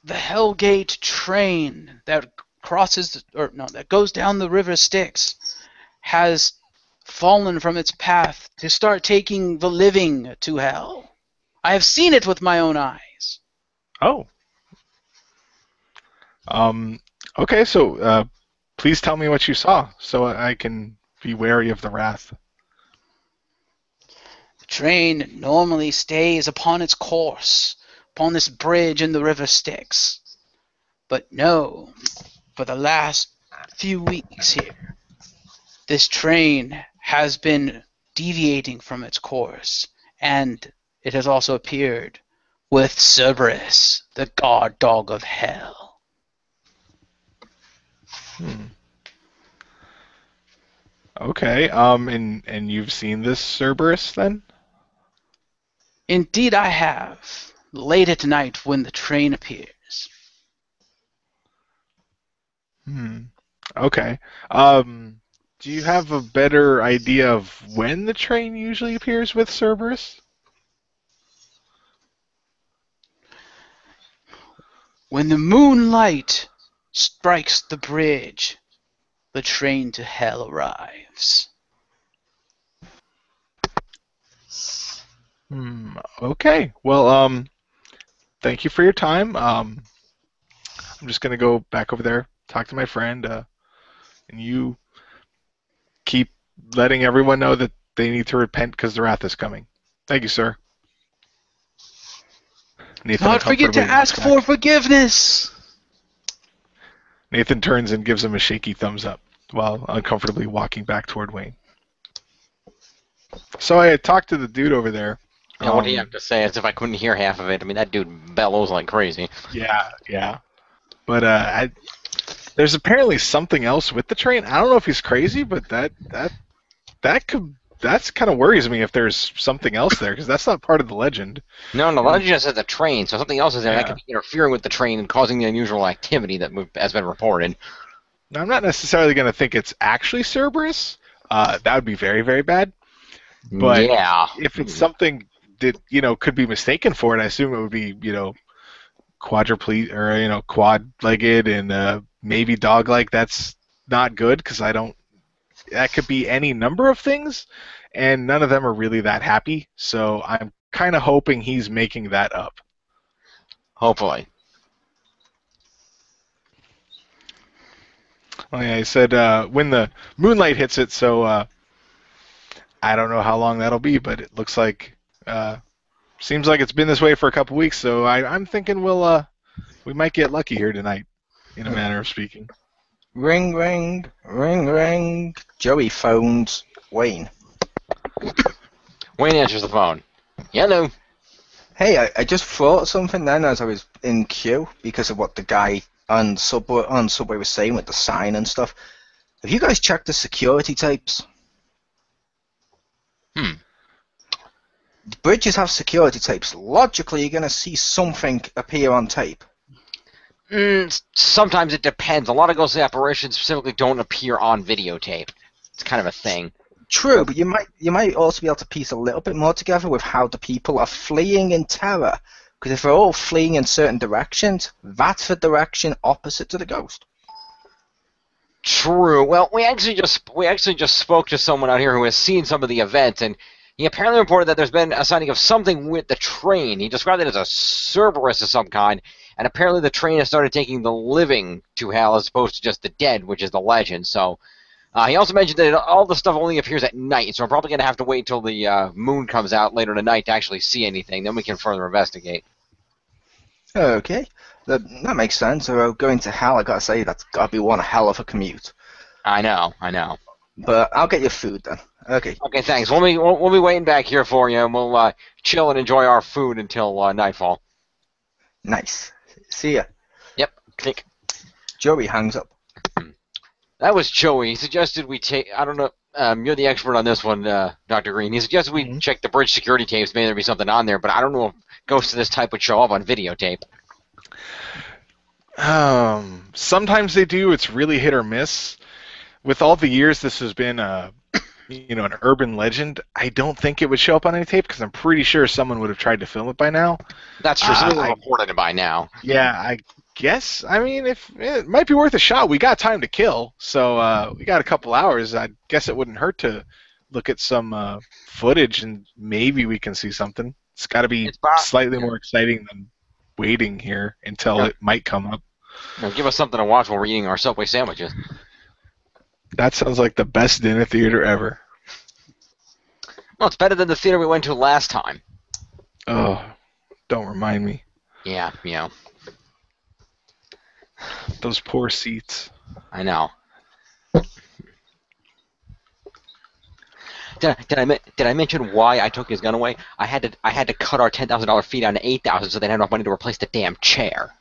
Hellgate train that that goes down the river Styx has fallen from its path to start taking the living to hell. I have seen it with my own eyes. Oh. Okay, so please tell me what you saw so I can be wary of the wrath. The train normally stays upon its course, upon this bridge in the river Styx. But no, for the last few weeks here, this train has been deviating from its course, and it has also appeared with Cerberus, the guard dog of hell. Okay, and you've seen this Cerberus then? Indeed I have, late at night when the train appears. Okay. Do you have a better idea of when the train usually appears with Cerberus? When the moonlight strikes the bridge, the train to hell arrives. Okay. Well, thank you for your time. I'm just gonna go back over there, talk to my friend, and you keep letting everyone know that they need to repent because the wrath is coming. Thank you, sir. Nathan Not forget to uncomfortably ask walks back. for forgiveness. Nathan turns and gives him a shaky thumbs up while uncomfortably walking back toward Wayne. So I had talked to the dude over there. And what do you have to say? As if I couldn't hear half of it. I mean, that dude bellows like crazy. Yeah. But there's apparently something else with the train. I don't know if he's crazy, but that's kind of worries me if there's something else there because that's not part of the legend. No, the legend just says the train, so something else is there that Yeah. could be interfering with the train and causing the unusual activity that has been reported. Now, I'm not necessarily going to think it's actually Cerberus. That would be very, very bad. But yeah. if it's something that could be mistaken for it, I assume it would be quadruplegic or quad-legged and maybe dog-like. That's not good because that could be any number of things, and none of them are really that happy. So I'm kind of hoping he's making that up. Hopefully. Well, yeah, he said when the moonlight hits it. So I don't know how long that'll be, but it looks like seems like it's been this way for a couple weeks. So I'm thinking we might get lucky here tonight, in a manner of speaking. Ring, ring, ring, ring. Joey phones Wayne. Wayne answers the phone. Hello. Hey, I just thought of something then as I was in queue because of what the guy on Subway was saying with the sign and stuff. Have you guys checked the security tapes? Hmm. The bridges have security tapes. Logically, you're going to see something appear on tape. Sometimes it depends. A lot of ghostly apparitions specifically don't appear on videotape. It's kind of a thing. True, but you might also be able to piece a little bit more together with how the people are fleeing in terror. Because if they're all fleeing in certain directions, that's the direction opposite to the ghost. True. Well, we actually just spoke to someone out here who has seen some of the events, and he apparently reported that there's been a sighting of something with the train. He described it as a Cerberus of some kind, and apparently the train has started taking the living to hell as opposed to just the dead, which is the legend. So, he also mentioned that all the stuff only appears at night, so we're probably going to have to wait until the moon comes out later tonight to actually see anything. Then we can further investigate. Okay, that makes sense. So going to hell, I gotta say, that's gotta be one hell of a commute. I know. But I'll get your food then. Okay. Okay, thanks. We'll be waiting back here for you, and we'll chill and enjoy our food until nightfall. Nice. See ya. Yep. Click. Joey hangs up. That was Joey. He suggested we take. I don't know. You're the expert on this one, Dr. Green. He suggested we check the bridge security tapes. Maybe there'd be something on there, but I don't know if ghosts of this type would show up on videotape. Sometimes they do. It's really hit or miss. With all the years this has been an urban legend, I don't think it would show up on any tape because I'm pretty sure someone would have tried to film it by now. That's true. Someone would have reported it by now. Yeah, I guess. I mean, if it might be worth a shot. We got time to kill, so we got a couple hours. I guess it wouldn't hurt to look at some footage and maybe we can see something. It's got to be slightly more exciting than waiting here until it might come up. Give us something to watch while we're eating our Subway sandwiches. That sounds like the best dinner theater ever. Well, it's better than the theater we went to last time. Oh, don't remind me. Yeah. Those poor seats. I know. Did I mention why I took his gun away? I had to cut our $10,000 fee down to $8,000 so they'd have enough money to replace the damn chair.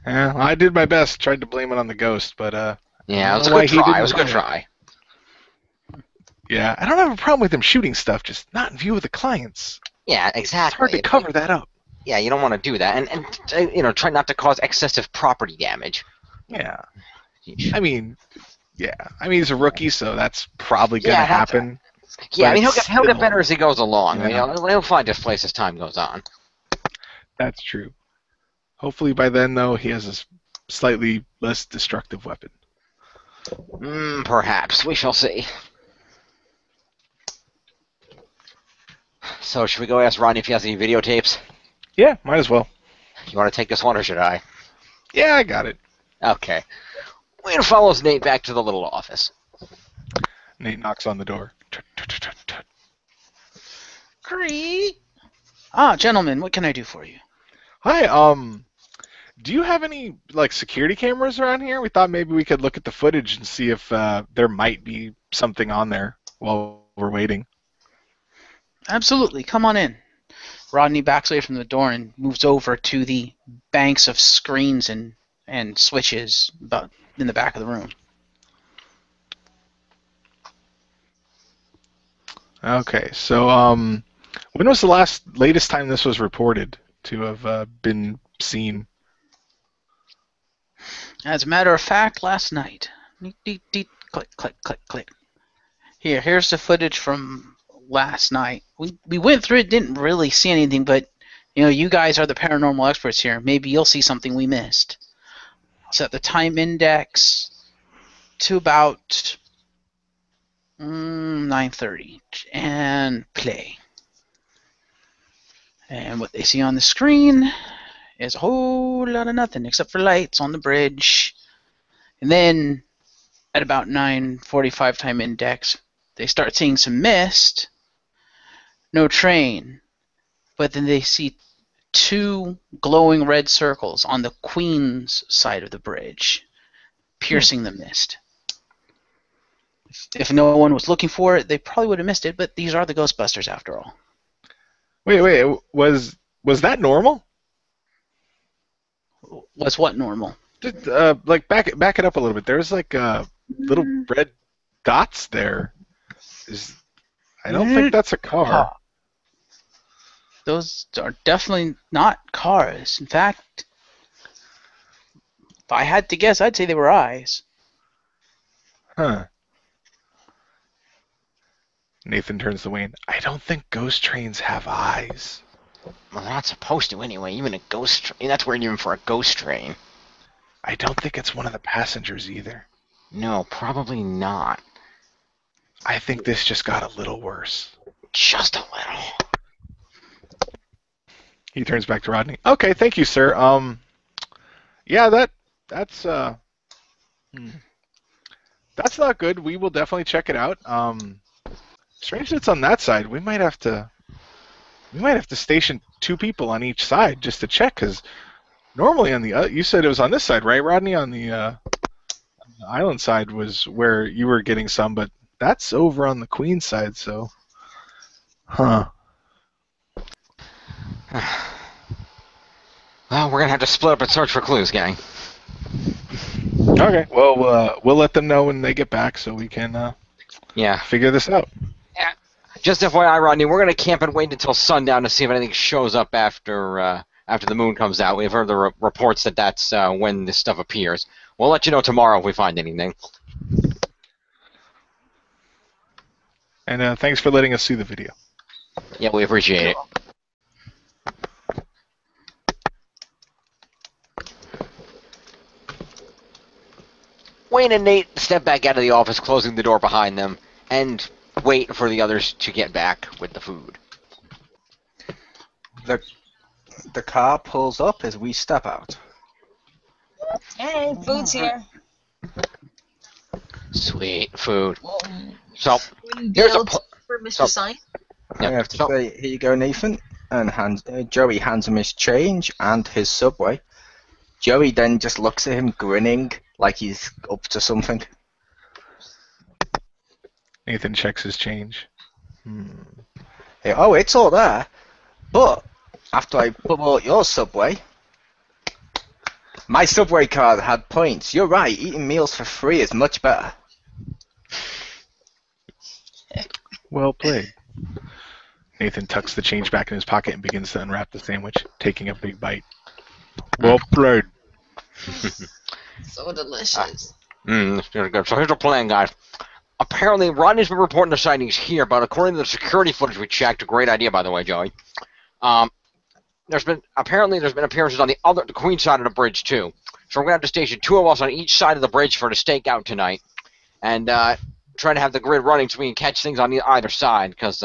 Yeah, I did my best. Tried to blame it on the ghost, but yeah, it was a good try. It was a good try. Yeah, I don't have a problem with him shooting stuff, just not in view of the clients. Yeah, exactly. It's hard to cover that up. Yeah, you don't want to do that, and try not to cause excessive property damage. Yeah, I mean, he's a rookie, so that's probably gonna happen. Yeah, I mean, he'll get better as he goes along. Yeah. I mean, he'll find his place as time goes on. That's true. Hopefully by then, though, he has a slightly less destructive weapon. Perhaps. We shall see. So, should we go ask Ronnie if he has any videotapes? Yeah, might as well. You want to take this one, or should I? Yeah, I got it. Okay. Wayne follows Nate back to the little office. Nate knocks on the door. Great. Ah, gentlemen, what can I do for you? Hi, do you have any, security cameras around here? We thought maybe we could look at the footage and see if there might be something on there while we're waiting. Absolutely. Come on in. Rodney backs away from the door and moves over to the banks of screens and switches in the back of the room. Okay, so when was the latest time this was reported to have been seen? As a matter of fact, last night. Click, click, click, click. Here's the footage from last night. We went through it, didn't really see anything, but you guys are the paranormal experts here. Maybe you'll see something we missed. I'll set the time index to about 9:30 and play. And what they see on the screen is a whole lot of nothing except for lights on the bridge. And then at about 9:45 time index, they start seeing some mist. No train. But then they see two glowing red circles on the Queen's side of the bridge, piercing the mist. If no one was looking for it, they probably would have missed it. But these are the Ghostbusters, after all. Wait. Was that normal? Was what normal? Just, like back it up a little bit. There's like little red dots there. I don't think that's a car. Those are definitely not cars. In fact, if I had to guess, I'd say they were eyes. Huh. Nathan turns to Wayne. I don't think ghost trains have eyes. Well, they're not supposed to anyway. Even a ghost train. That's weird even for a ghost train. I don't think it's one of the passengers either. No, probably not. I think this just got a little worse. Just a little. He turns back to Rodney. Okay, thank you, sir. Yeah, that's not good. We will definitely check it out. Strange that it's on that side. We might have to station 2 people on each side just to check, because normally on the you said it was on this side, right, Rodney? On the island side was where you were getting some, but that's over on the Queen side, so huh. Well, we're gonna have to split up and search for clues, gang. Okay. Well, we'll let them know when they get back so we can Yeah. figure this out. Just FYI, Rodney, we're gonna camp and wait until sundown to see if anything shows up after the moon comes out. We've heard the reports that that's when this stuff appears. We'll let you know tomorrow if we find anything. And thanks for letting us see the video. Yeah, we appreciate it. Wayne and Nate step back out of the office, closing the door behind them, and wait for the others to get back with the food. The car pulls up as we step out. Hey, food's here. Sweet food. Well, So, wooden here's a bill pl- for Mr. so- Sign. Oh, I have to say, here you go, Nathan. And Joey hands him his change and his Subway. Joey then just looks at him, grinning like he's up to something. Nathan checks his change. Hey, oh, it's all there. But after I bought your Subway, my Subway card had points. You're right, eating meals for free is much better. Well played. Nathan tucks the change back in his pocket and begins to unwrap the sandwich, taking a big bite. Well played. So delicious. That's very good. So here's the plan, guys. Apparently, Rodney's been reporting the sightings here, but according to the security footage we checked, a great idea, by the way, Joey. There's been appearances on the Queen side of the bridge too. So we're gonna have to station 2 of us on each side of the bridge for the stakeout tonight, and try to have the grid running so we can catch things on either side, because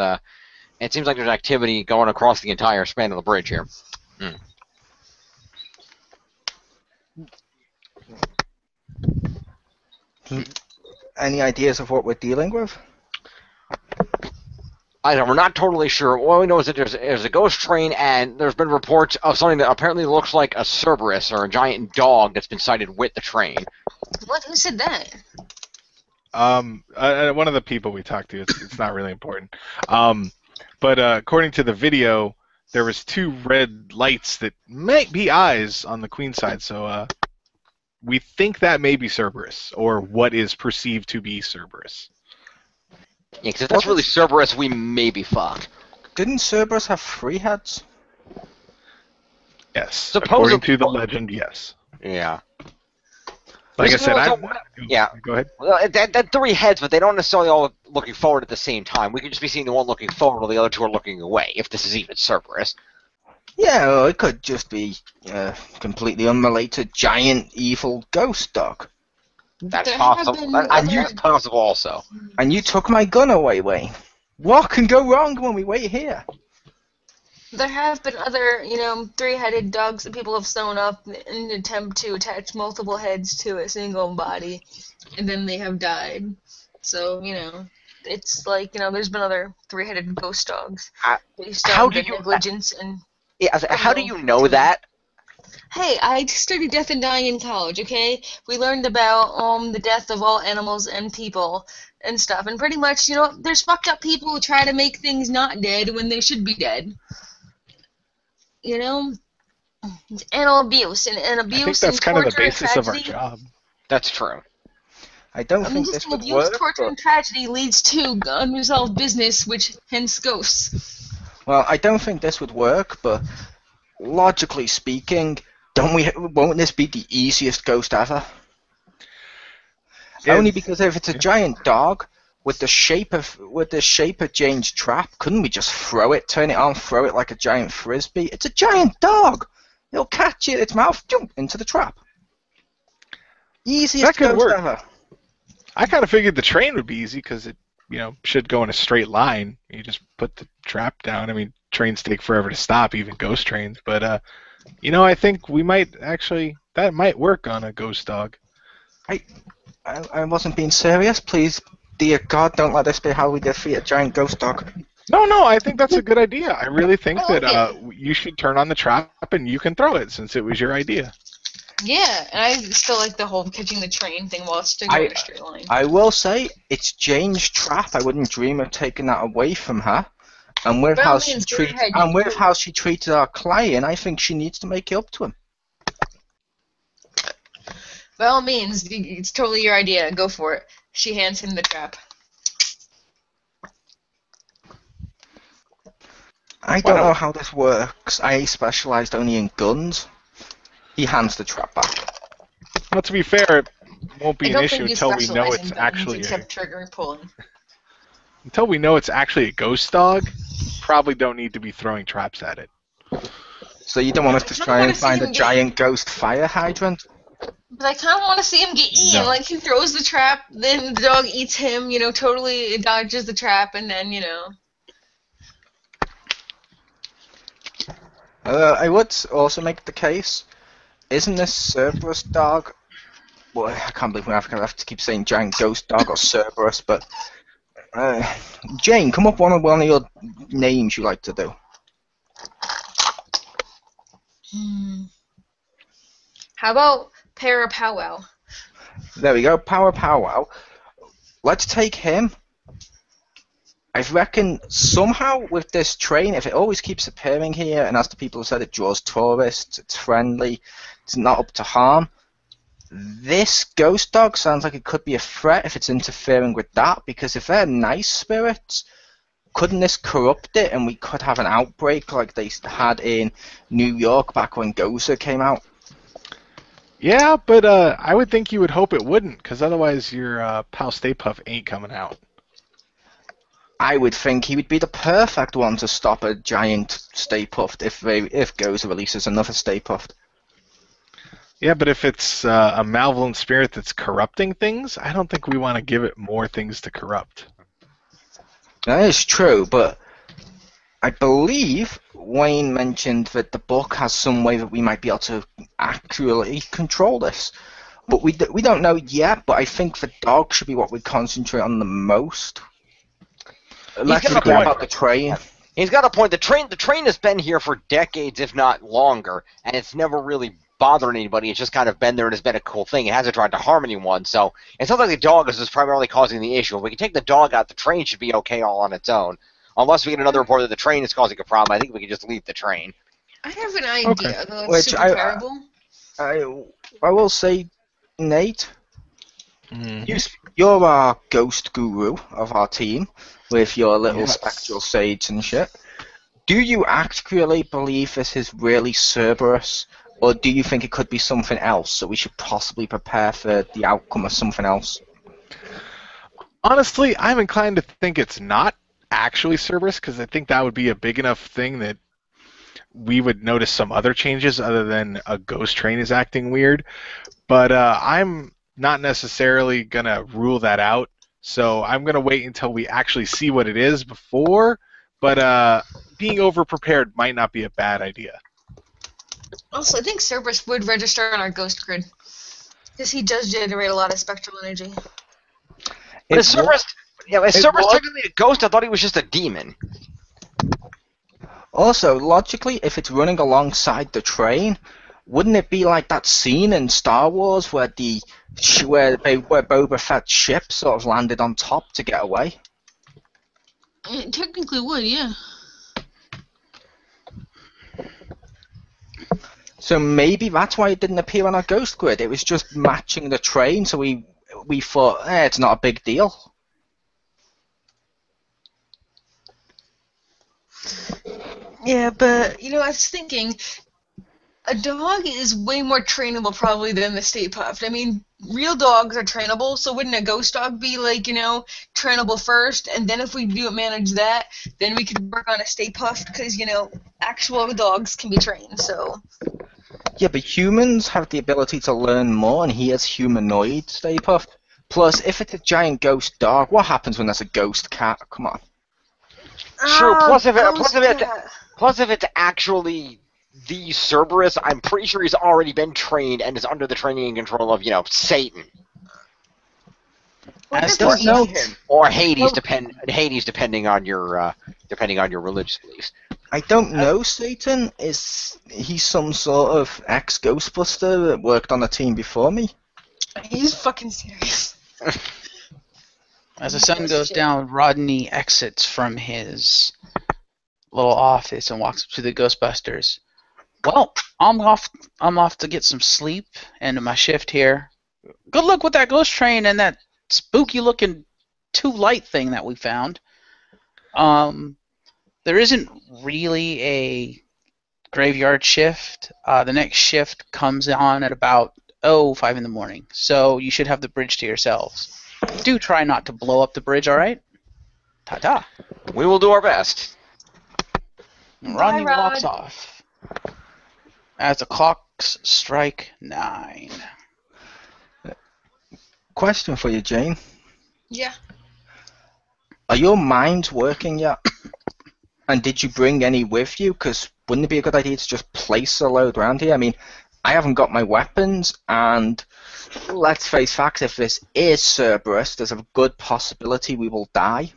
it seems like there's activity going across the entire span of the bridge here. Any ideas of what we're dealing with? We're not totally sure. All we know is that there's a ghost train, and there's been reports of something that apparently looks like a Cerberus or a giant dog that's been sighted with the train. What? Who said that? One of the people we talked to. It's not really important. But according to the video, there was 2 red lights that might be eyes on the Queen side. So we think that may be Cerberus, or what is perceived to be Cerberus. Yeah, because if that's really Cerberus, we may be fucked. Didn't Cerberus have 3 heads? Yes. According to the legend, yes. Yeah. Like I said, yeah. Go ahead. Well, that 3 heads, but they don't necessarily all look looking forward at the same time. We could just be seeing the one looking forward while the other 2 are looking away, if this is even Cerberus. Yeah, or it could just be completely unrelated giant evil ghost dog. That's There have possible. been That's other- possible also. And you took my gun away, Wayne. What can go wrong when we wait here? There have been other, 3-headed dogs that people have sewn up in an attempt to attach multiple heads to a single body, and then they have died. So, it's like, there's been other 3-headed ghost dogs based how on do the you- negligence and... Yeah. How do you know that? Hey, I studied death and dying in college, okay? We learned about the death of all animals and people and stuff. And pretty much, there's fucked up people who try to make things not dead when they should be dead. It's animal abuse and abuse. I think that's and kind of the torture and basis of our tragedy. job. That's true. I don't I mean, think just this would abuse, work. torture, But, and tragedy leads to unresolved business, which hence ghosts. well, I don't think this would work, but logically speaking, won't this be the easiest ghost ever? Only because if it's a giant dog with the shape of Jane's trap, couldn't we just throw it, turn it on, throw it like a giant frisbee? It's a giant dog. It'll catch it, its mouth, jump into the trap. Easiest That could ghost work. ever. I kind of figured the train would be easy because it, should go in a straight line. You just put the trap down. I mean, trains take forever to stop, even ghost trains. But, I think that might work on a ghost dog. I wasn't being serious. Please, dear God, don't let this be how we defeat a giant ghost dog. No, I think that's a good idea. I really think Oh, that you should turn on the trap and you can throw it since it was your idea. Yeah, and I still like the whole catching the train thing while it's still going in a straight line. I will say, it's Jane's trap. I wouldn't dream of taking that away from her. And with By all how means, go ahead, you how she treated our client, I think she needs to make it up to him. By all means, it's totally your idea. Go for it. She hands him the trap. I don't know how this works. I specialized only in guns. He hands the trap back. Well, to be fair, it won't be I an don't issue think you until we know specialize it's in guns actually except trigger and pulling. a ghost dog. Probably don't need to be throwing traps at it. So you don't want us to I try wanna and see find a him get- giant ghost fire hydrant? But I kind of want to see him get eaten. No. Like, he throws the trap, then the dog eats him, totally dodges the trap, and then, I would also make the case, isn't this Cerberus dog? Well, I can't believe we have to keep saying giant ghost dog or Cerberus, but Jane, come up with one of your names you like to do. How about Parapowwow? There we go, Power Powwow. Let's take him. I reckon somehow with this train, if it always keeps appearing here, and as the people have said, it draws tourists, it's friendly, it's not up to harm. This ghost dog sounds like it could be a threat if it's interfering with that, because if they're nice spirits, couldn't this corrupt it and we could have an outbreak like they had in New York back when Gozer came out? Yeah, but I would think you would hope it wouldn't, because otherwise your pal Stay Puft ain't coming out. I would think he would be the perfect one to stop a giant Stay Puft if Gozer releases another Stay Puft. Yeah, but if it's a malevolent spirit that's corrupting things, I don't think we want to give it more things to corrupt. That is true, but I believe Wayne mentioned that the book has some way that we might be able to accurately control this. But we don't know yet, but I think the dog should be what we concentrate on the most. Let's got a forget point. about the train. He's got a point. The train has been here for decades, if not longer, and it's never really bothered anybody. It's just kind of been there and it's been a cool thing. It hasn't tried to harm anyone, so it sounds like the dog is just primarily causing the issue. If we can take the dog out, the train should be okay all on its own. Unless we get another report that the train is causing a problem, I think we can just leave the train. I have an idea, Okay. though it's Which super I- terrible. I will say, Nate, Mm. you're our ghost guru of our team with your little Yes. spectral sage and shit. Do you actually believe this is really Cerberus, or do you think it could be something else, so we should possibly prepare for the outcome of something else? Honestly, I'm inclined to think it's not actually Cerberus, because I think that would be a big enough thing that we would notice some other changes other than a ghost train is acting weird. But I'm not necessarily going to rule that out, so I'm going to wait until we actually see what it is before, but being over-prepared might not be a bad idea. Also, I think Cerberus would register on our ghost grid. Because he does generate a lot of spectral energy. But is Cerberus was- technically a ghost? I thought he was just a demon. Also, logically, if it's running alongside the train, wouldn't it be like that scene in Star Wars where where Boba Fett's ship sort of landed on top to get away? It technically would, yeah. So maybe that's why it didn't appear on our ghost grid. It was just matching the train, so we thought, it's not a big deal. Yeah, but, I was thinking, a dog is way more trainable probably than the Stay Puft. I mean, real dogs are trainable, so wouldn't a ghost dog be, trainable first, and then if we do manage that, then we could work on a Stay Puft, because, actual dogs can be trained, so... Yeah, but humans have the ability to learn more, and he has humanoid Stay Puft. Plus, if it's a giant ghost dog, what happens when there's a ghost cat? Come on. True. Plus, if Ghost it's actually the Cerberus, I'm pretty sure he's already been trained and is under the training and control of, Satan. As Or does no Hades. Or Hades, depending on your religious beliefs. I don't know, Satan. Is he some sort of ex-Ghostbuster that worked on a team before me? He's fucking serious. As the sun goes down, Rodney exits from his little office and walks up to the Ghostbusters. Well, I'm off to get some sleep and my shift here. Good luck with that ghost train and that spooky-looking two-light thing that we found. There isn't really a graveyard shift. The next shift comes on at about 5 in the morning, so you should have the bridge to yourselves. Do try not to blow up the bridge, all right? Ta-ta. We will do our best. Rodney Bye, Rod. walks off as the clocks strike 9. Question for you, Jane. Yeah. Are your minds working yet? And did you bring any with you? Because wouldn't it be a good idea to just place a load around here? I mean, I haven't got my weapons, and let's face facts, if this is Cerberus, there's a good possibility we will die.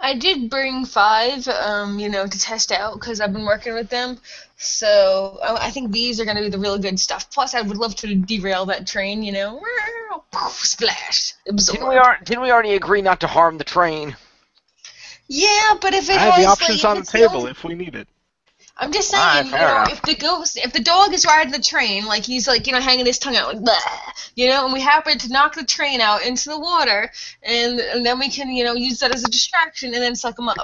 I did bring 5, to test out, because I've been working with them. So I think these are going to be the really good stuff. Plus, I would love to derail that train, splash, absorb. Didn't we already agree not to harm the train? Yeah, but if it I have has the options like, on the table if we need it. I'm just saying, Alright, fair enough. if the dog is riding the train, like he's like, hanging his tongue out, like, blah, and we happen to knock the train out into the water, and then we can, use that as a distraction and then suck him up.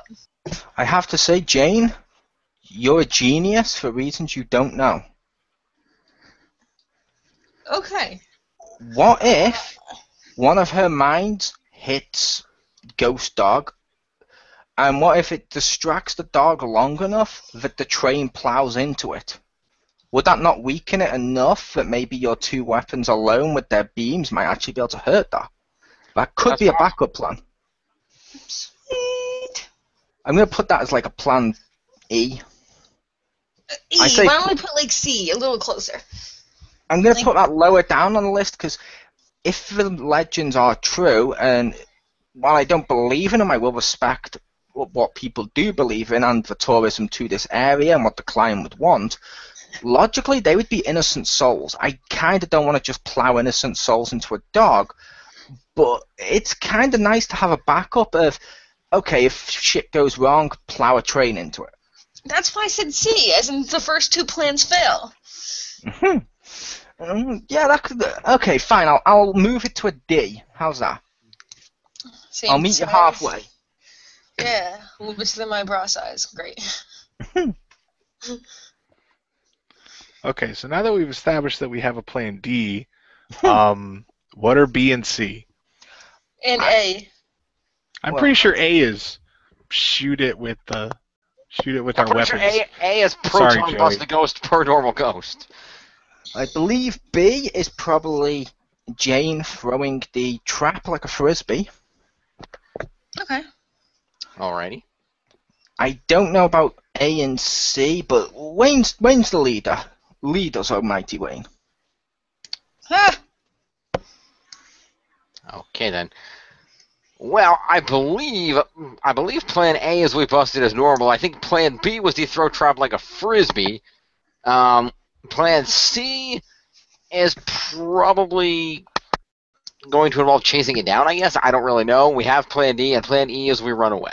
I have to say, Jane, you're a genius for reasons you don't know. Okay. What if one of her minds hits Ghost Dog, and what if it distracts the dog long enough that the train plows into it? Would that not weaken it enough that maybe your 2 weapons alone with their beams might actually be able to hurt that? That could be a backup plan. Sweet. I'm going to put that as like a plan E. E, I say- why don't we put like C, a little closer? I'm going to put that lower down on the list because if the legends are true, and while I don't believe in them, I will respect what people do believe in and the tourism to this area and what the client would want. Logically, they would be innocent souls. I kind of don't want to just plow innocent souls into a dog, but it's kind of nice to have a backup of, okay, if shit goes wrong, plow a train into it. That's why I said C, as in the first 2 plans fail. Yeah, that could. Okay, fine. I'll move it to a D. How's that? Same I'll meet you size. halfway. Yeah, a little bit to my bra size. Great. Okay, so now that we've established that we have a plan D, what are B and C? And A. I'm Well- pretty sure A is shoot it with our weapons. Sure A is Sorry, proton bust Joey. the ghost per normal ghost. I believe B is probably Jane throwing the trap like a frisbee. Okay. Alrighty. I don't know about A and C, but Wayne's the leader. Lead us, almighty Wayne. Ah, Okay then. Well, I believe Plan A is we busted as normal. I think Plan B was the throw trap like a frisbee. Plan C is probably going to involve chasing it down, I guess. I don't really know. We have Plan D, and Plan E is we run away.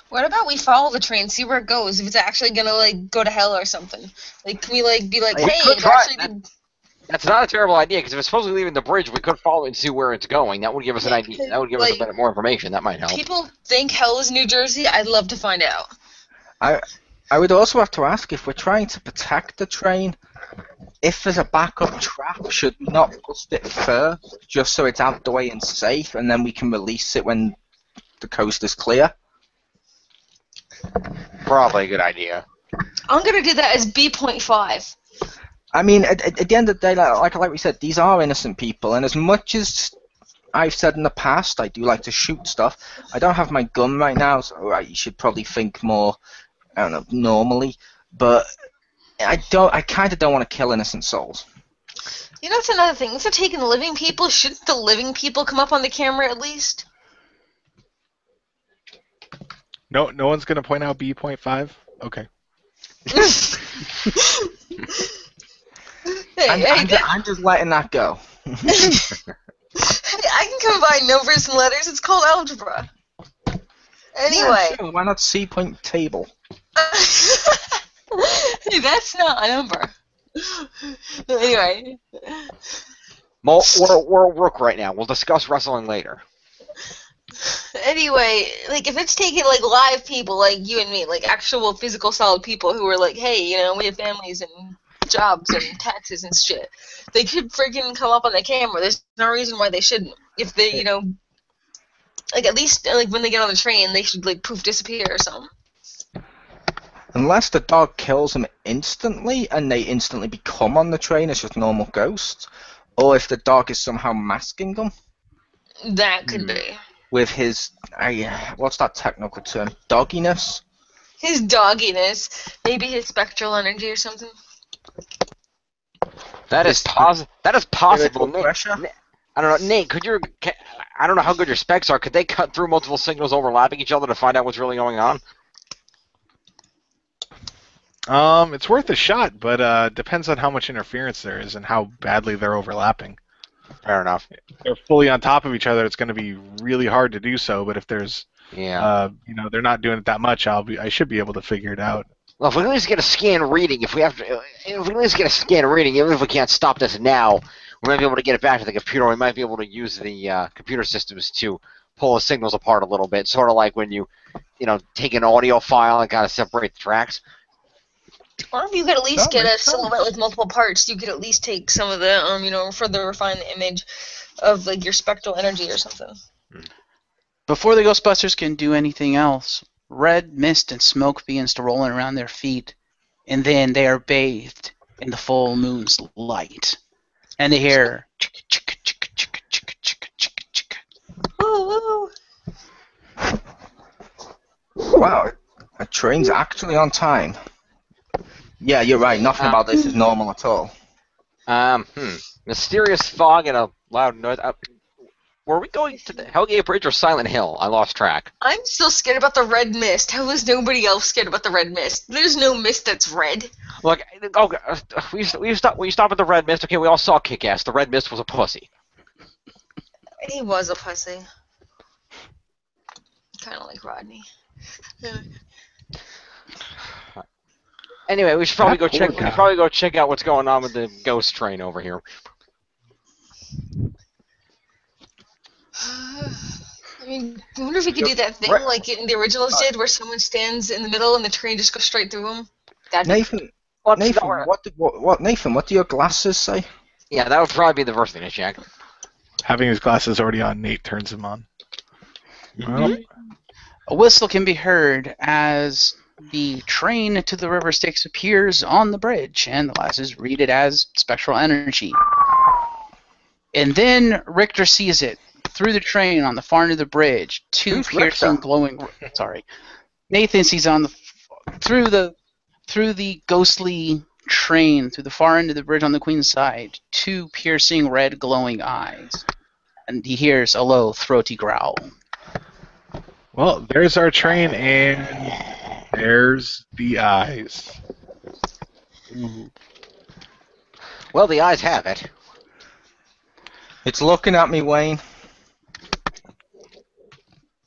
What about we follow the train, see where it goes, if it's actually gonna like go to hell or something? Like, can we like be like, We hey, could it try actually that. did. That's not a terrible idea, because if it's supposed to be leaving the bridge, we could follow it and see where it's going. That would give us an idea. That would give us a bit more information. That might help. People think hell is New Jersey. I'd love to find out. I would also have to ask, if we're trying to protect the train, if there's a backup trap, should we not bust it first, just so it's out the way and safe, and then we can release it when the coast is clear? Probably a good idea. I'm gonna do that as B.5. I mean, at the end of the day, like we said, these are innocent people, and as much as I've said in the past, I do like to shoot stuff. I don't have my gun right now, so you should probably think more, I don't know, normally. But I kind of don't want to kill innocent souls. You know, that's another thing. If they're taking living people, shouldn't the living people come up on the camera at least? No one's gonna point out B.5. Okay. I'm just letting that go. Hey, I can combine numbers and letters. It's called algebra. Anyway. Yeah, sure, why not C-point table? Hey, that's not a number. Anyway. We're Rook right now. We'll discuss wrestling later. Anyway, like, if it's taking, like, live people like you and me, like, actual physical solid people who are like, hey, you know, we have families and jobs and taxes and shit, they could freaking come up on the camera. There's no reason why they shouldn't. If they, you know, like, at least, like, when they get on the train, they should, like, poof, disappear or something. Unless the dog kills them instantly and they instantly become on the train as just normal ghosts, or if the dog is somehow masking them That could be. with his, what's that technical term, dogginess? His dogginess. Maybe his spectral energy or something. That is possible. Spiritual pressure? I don't know, Nate. I don't know how good your specs are. Could they cut through multiple signals overlapping each other to find out what's really going on? It's worth a shot, but depends on how much interference there is and how badly they're overlapping. Fair enough. If they're fully on top of each other, it's going to be really hard to do so. But if there's, they're not doing it that much, I should be able to figure it out. Well, if we can at least get a scan reading, if we can at least get a scan reading, even if we can't stop this now, we might be able to get it back to the computer. We might be able to use the computer systems to pull the signals apart a little bit, sort of like when you take an audio file and kind of separate the tracks. Or if you could at least get a silhouette with multiple parts, you could at least take some of the, further refine the image of, like, your spectral energy or something. Before the Ghostbusters can do anything else, red mist and smoke begins to roll around their feet, and then they are bathed in the full moon's light. And they hear chicka chicka chicka chicka chicka chicka chicka chicka. Woo woo! Wow, a train's actually on time. Yeah, you're right. Nothing about this is normal at all. Mysterious fog and a loud noise. Were we going to the Hellgate Bridge or Silent Hill? I lost track. I'm still scared about the red mist. How is nobody else scared about the red mist? There's no mist that's red. Look, okay, we stop at the red mist. Okay, we all saw Kick-Ass. The red mist was a pussy. He was a pussy. Kind of like Rodney. Anyway, we should probably go check. We should probably go check out what's going on with the ghost train over here. I mean, I wonder if we could do that thing like in the originals did, where someone stands in the middle and the train just goes straight through them. Nathan, what do your glasses say? Yeah, that would probably be the first thing to check. Having his glasses already on, Nate turns them on. Mm-hmm. A whistle can be heard as the train to the River Styx appears on the bridge, and the glasses read it as spectral energy. And then Richter sees it through the train on the far end of the bridge. Two Who's piercing, Richter? glowing. Sorry, Nathan sees on through the ghostly train through the far end of the bridge on the Queen's side. Two piercing, red, glowing eyes, and he hears a low, throaty growl. Well, there's our train, and there's the eyes. Well, the eyes have it. It's looking at me, Wayne.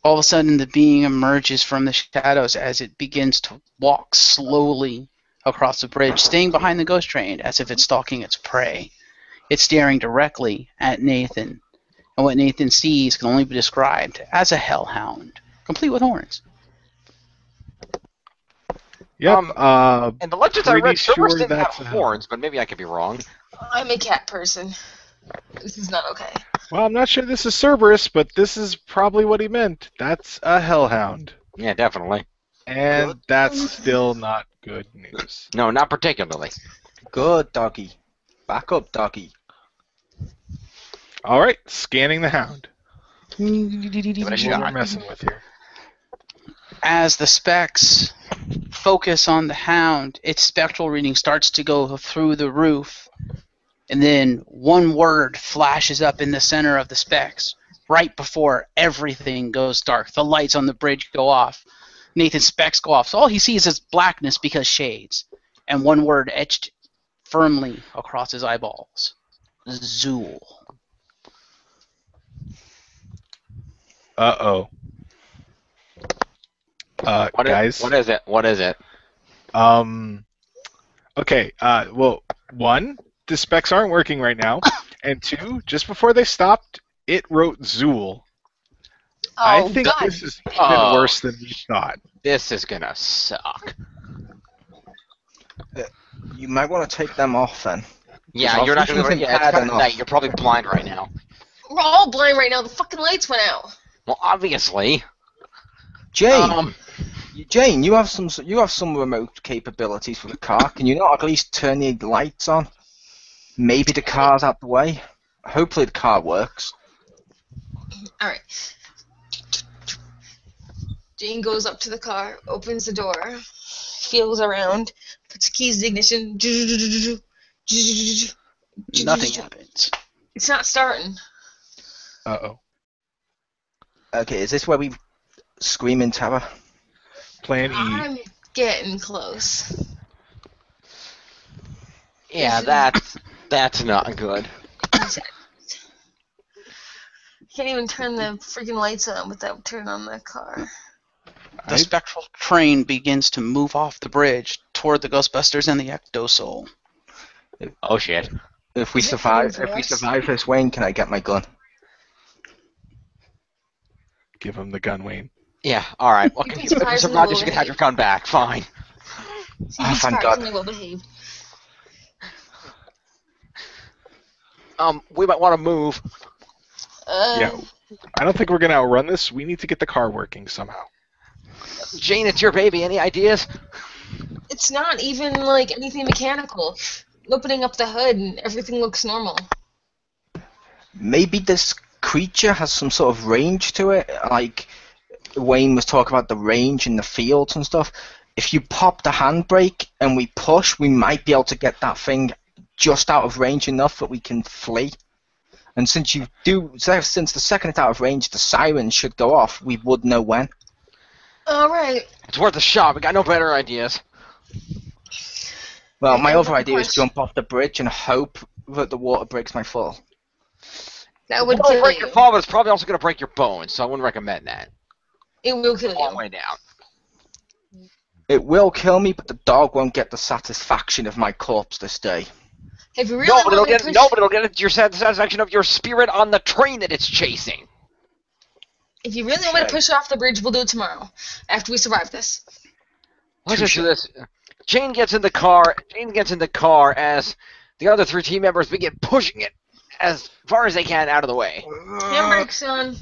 All of a sudden, the being emerges from the shadows as it begins to walk slowly across the bridge, staying behind the ghost train as if it's stalking its prey. It's staring directly at Nathan, and what Nathan sees can only be described as a hellhound, complete with horns. Yep. And the legends I pretty read, Cerberus sure didn't have that's a horns, but maybe I could be wrong. I'm a cat person. This is not okay. Well, I'm not sure this is Cerberus, but this is probably what he meant. That's a hellhound. Yeah, definitely. And that's still not good news. No, not particularly. Good, doggy. Back up, doggy. All right, scanning the hound. Give it a What shot. we're messing with here. As the specs focus on the hound, its spectral reading starts to go through the roof, and then one word flashes up in the center of the specs right before everything goes dark. The lights on the bridge go off. Nathan's specs go off. So all he sees is blackness because shades, and one word etched firmly across his eyeballs. Zool. Uh-oh. Guys. What is it? What is it? Okay, well, one, the specs aren't working right now, and two, just before they stopped, it wrote Zool. I Oh, think God. this is even Oh. worse than we thought. This is gonna suck. You might want to take them off then. Yeah, you're not gonna. Vision's Yeah, it's bad kind of enough. night. You're probably blind right now. We're all blind right now. The fucking lights went out. Well, obviously. Jane, Jane, you have some remote capabilities for the car. Can you not at least turn the lights on? Maybe the car's out the way. Hopefully the car works. All right. Jane goes up to the car, opens the door, feels around, puts the keys in the ignition. Nothing happens. It's not starting. Uh-oh. Okay, is this where we scream in terror? Plan E. I'm getting close. Yeah, that's not good. Can't even turn the freaking lights on without turning on the car. The spectral train begins to move off the bridge toward the Ghostbusters and the Ectosoul. Oh shit. If we Is it survive, coming if we for us? survive this, Wayne, can I get my gun? Give him the gun, Wayne. Yeah. All right. Well, You'd be if you're surprisingly surprised, you well should have your gun back. Fine. So Ah, he's thank God. surprisingly well behaved. We might want to move. Yeah. I don't think we're going to outrun this. We need to get the car working somehow. Jane, it's your baby. Any ideas? It's not even like anything mechanical. Opening up the hood and everything looks normal. Maybe this creature has some sort of range to it, like Wayne was talking about the range in the fields and stuff. If you pop the handbrake and we push, we might be able to get that thing just out of range enough that we can flee. And since the second it's out of range, the siren should go off. We would know when. All right. It's worth a shot. We got no better ideas. Well, Yeah, my and other of idea is course- jump off the bridge and hope that the water breaks my fall. That would It'll kill break you. your fall, but it's probably also going to break your bones, so I wouldn't recommend that. It will kill Long you. way down. It will kill me, but the dog won't get the satisfaction of my corpse this day. If you really No, but it'll want to get push, it'll get your satisfaction of your spirit on the train that it's chasing. if you really want me to push off the bridge, we'll do it tomorrow after we survive this. Let's just do this. Jane gets in the car. Jane gets in the car as the other three team members begin pushing it as far as they can out of the way. Handbrake, son.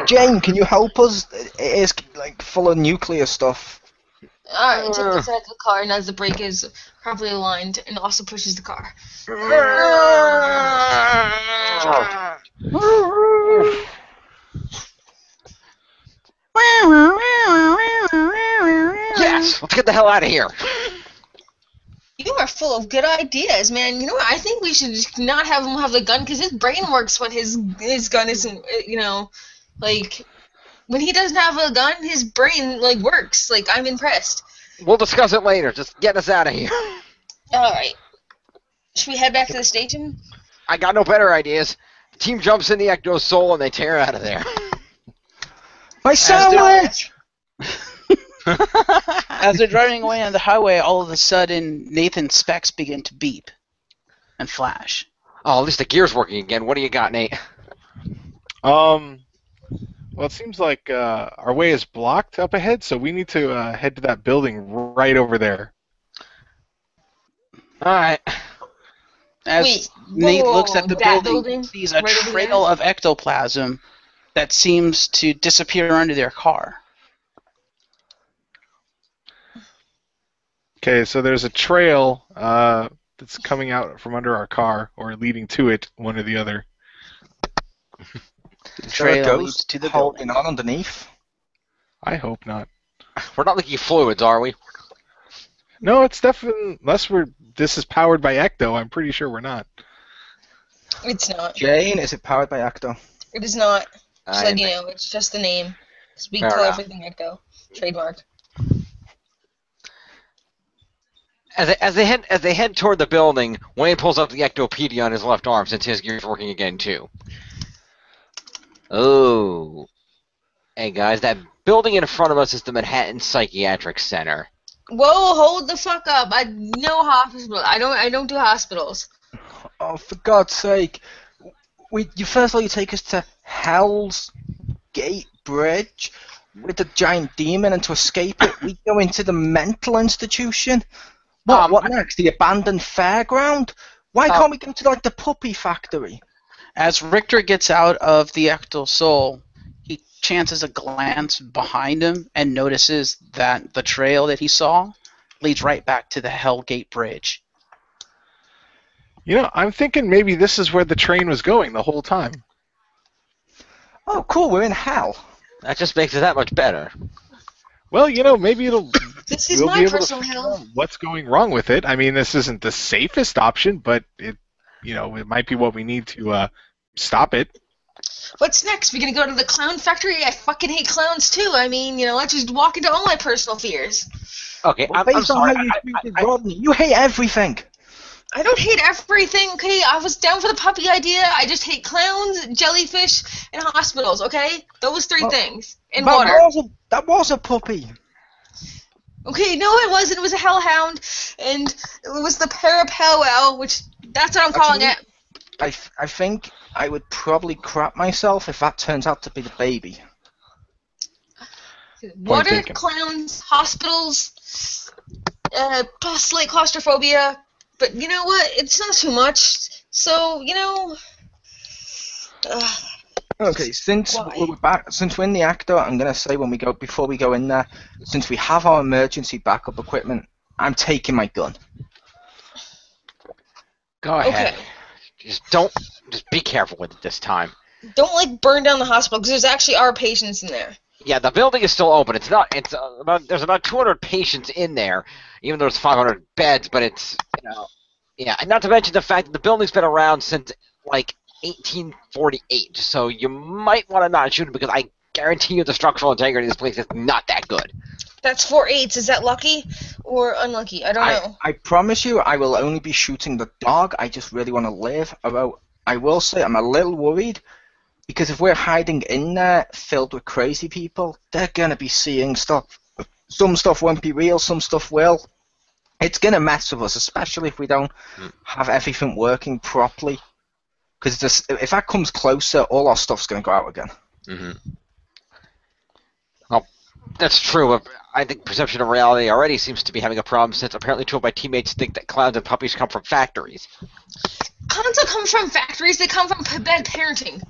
Jane, can you help us? It is like full of nuclear stuff. All right, take this out of the car, and as the brake is properly aligned, and also pushes the car. Yes, let's get the hell out of here. You are full of good ideas, man. You know what? I think we should just not have him have the gun because his brain works when his gun isn't. Like when he doesn't have a gun, his brain like works. Like I'm impressed. We'll discuss it later. Just get us out of here. Alright. Should we head back to the station? I got no better ideas. The team jumps in the Ecto Soul and they tear out of there. My sandwich! As they're driving away on the highway, all of a sudden, Nathan's specs begin to beep and flash. Oh, at least the gear's working again. What do you got, Nate? Well, it seems like our way is blocked up ahead, so we need to head to that building right over there. All right. As Wait, Nate whoa, looks at the that building, he sees a right over trail there? of ectoplasm that seems to disappear under their car. Okay, so there's a trail that's coming out from under our car, or leading to it, one or the other. The Is there a trail leads ghost to the holding building. on underneath? I hope not. We're not leaking fluids, are we? No, it's definitely, unless this is powered by Ecto, I'm pretty sure we're not. It's not. Jane, is it powered by Acto? It is not. Just I- letting you know, it's just the name. We Fair call enough. everything Echo. Trademark. As they head toward the building, Wayne pulls up the Ectopedia on his left arm since his gear's working again too. Oh, hey guys, that building in front of us is the Manhattan Psychiatric Center. Whoa, hold the fuck up. I no hospital. I don't do hospitals. Oh, for God's sake. You first of all, you take us to Hell's Gate Bridge with the giant demon, and to escape it, we go into the mental institution. What next? The abandoned fairground? Why can't we go to, like, the puppy factory? As Richter gets out of the Ecto Soul, he chances a glance behind him and notices that the trail that he saw leads right back to the Hellgate Bridge. You know, I'm thinking maybe this is where the train was going the whole time. Oh, cool, we're in hell. That just makes it that much better. Well, you know, maybe This is we'll my be able to personal figure hell. out what's going wrong with it. I mean, this isn't the safest option, but it might be what we need to stop it. What's next? We gonna go to the clown factory? I fucking hate clowns too. I mean, let's just walk into all my personal fears. Okay, Well, I'm based on sorry. how you treated Rodney, you hate everything. I don't hate everything, okay? I was down for the puppy idea. I just hate clowns, jellyfish, and hospitals, okay? Those three Well, things. And water. That was a puppy. Okay, no it wasn't. It was a hellhound, and it was the Parapowwow, which that's what I'm calling Actually, it. I think I would probably crap myself if that turns out to be the baby. Water, taken. clowns, hospitals, slight claustrophobia. But you know what? It's not too much. So, Okay, since Why? we're back, since we're in the actor, I'm gonna say before we go in there, since we have our emergency backup equipment, I'm taking my gun. Go ahead. Okay. Just be careful with it this time. Don't burn down the hospital because there's actually our patients in there. Yeah, the building is still open. There's about 200 patients in there, even though there's 500 beds. But it's yeah, and not to mention the fact that the building's been around since 1848. So you might want to not shoot it because I guarantee you the structural integrity of this place is not that good. That's 4 8s. Is that lucky or unlucky? I don't know. I promise you, I will only be shooting the dog. I just really want to live. Although I will say I'm a little worried because if we're hiding in there filled with crazy people, they're gonna be seeing stuff. Some stuff won't be real. Some stuff will. It's gonna mess with us, especially if we don't have everything working properly. Because if that comes closer, all our stuff's gonna go out again. Mm-hmm. Well, that's true. But I think perception of reality already seems to be having a problem since apparently two of my teammates think that clowns and puppies come from factories. Clowns don't come from factories. They come from bad parenting.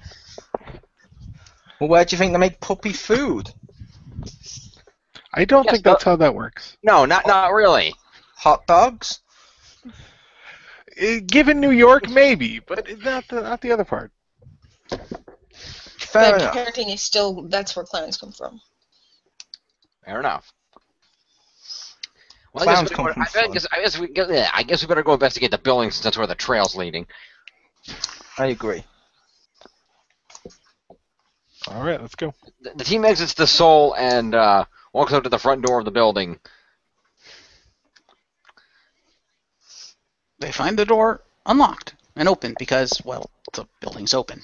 Well, where do you think they make puppy food? I don't Yes, think that's how that works. No, not really. Hot dogs? Given New York, maybe, but not the other part. Fair Bad enough. parenting is still, that's where clowns come from. Fair enough. Well, Clowns come from fun. I guess we better go investigate the building since that's where the trail's leading. I agree. All right, let's go. The team exits the Soul and walks up to the front door of the building. They find the door unlocked and open because, well, the building's open.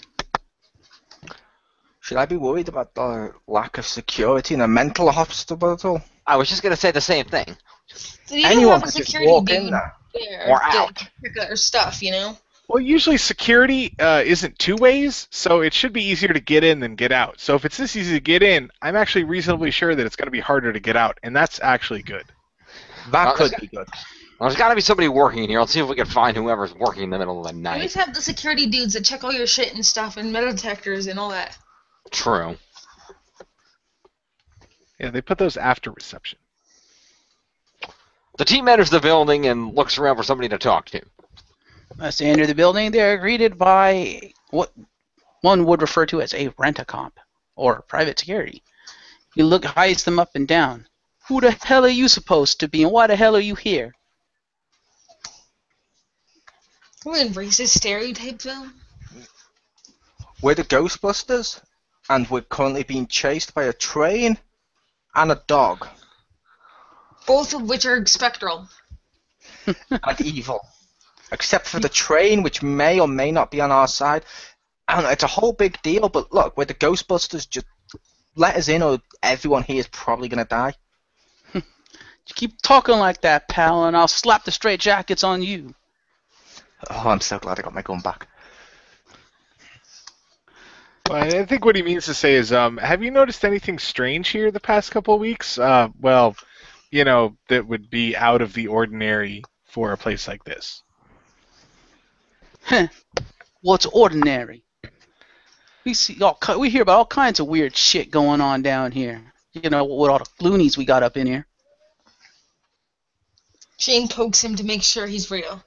Should I be worried about the lack of security in a mental hospital? I was just going to say the same thing. So you Anyone don't have a could just security walk dude in there. there Or to out. check our stuff, you know? Well, usually security isn't two ways, so it should be easier to get in than get out. So if it's this easy to get in, I'm actually reasonably sure that it's going to be harder to get out, and that's actually good. That could be good. Well, there's got to be somebody working in here. Let's see if we can find whoever's working in the middle of the You night. always have the security dudes that check all your shit and stuff and metal detectors and all that. True. Yeah, they put those after reception. The team enters the building and looks around for somebody to talk to. As they enter the building, they are greeted by what one would refer to as a rent-a-comp, or private security. He eyes them up and down. Who the hell are you supposed to be, and why the hell are you here? We're in racist stereotypes, though. We're the Ghostbusters, and we're currently being chased by a train and a dog. Both of which are spectral. And evil. Except for the train, which may or may not be on our side. I don't know, it's a whole big deal, but look, we're the Ghostbusters, just let us in or everyone here is probably going to die. You keep talking like that, pal, and I'll slap the straight jackets on you. Oh, I'm so glad I got my gun back. Well, I think what he means to say is, have you noticed anything strange here the past couple of weeks? Well, you know, that would be out of the ordinary for a place like this. What's ordinary? We hear about all kinds of weird shit going on down here. You know, with all the loonies we got up in here. Shane pokes him to make sure he's real.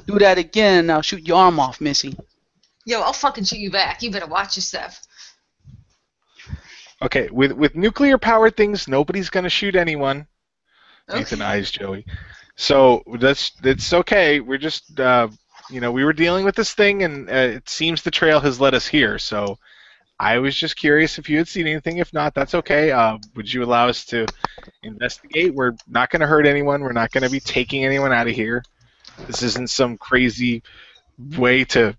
Do that again, I'll shoot your arm off, Missy. Yo, I'll fucking shoot you back. You better watch your stuff. Okay, with nuclear-powered things, nobody's going to shoot anyone. Okay. Euthanize Joey. So it's okay. We're just, we were dealing with this thing, and it seems the trail has led us here. So I was just curious if you had seen anything. If not, that's okay. Would you allow us to investigate? We're not going to hurt anyone. We're not going to be taking anyone out of here. This isn't some crazy way to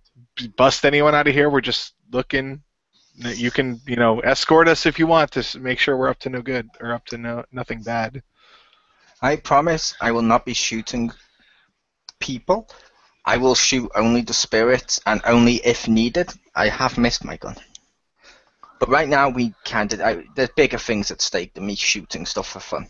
bust anyone out of here. We're just looking. You can, escort us if you want to make sure we're up to no good or up to nothing bad. I promise I will not be shooting people. I will shoot only the spirits and only if needed. I have missed my gun. But right now, there's bigger things at stake than me shooting stuff for fun.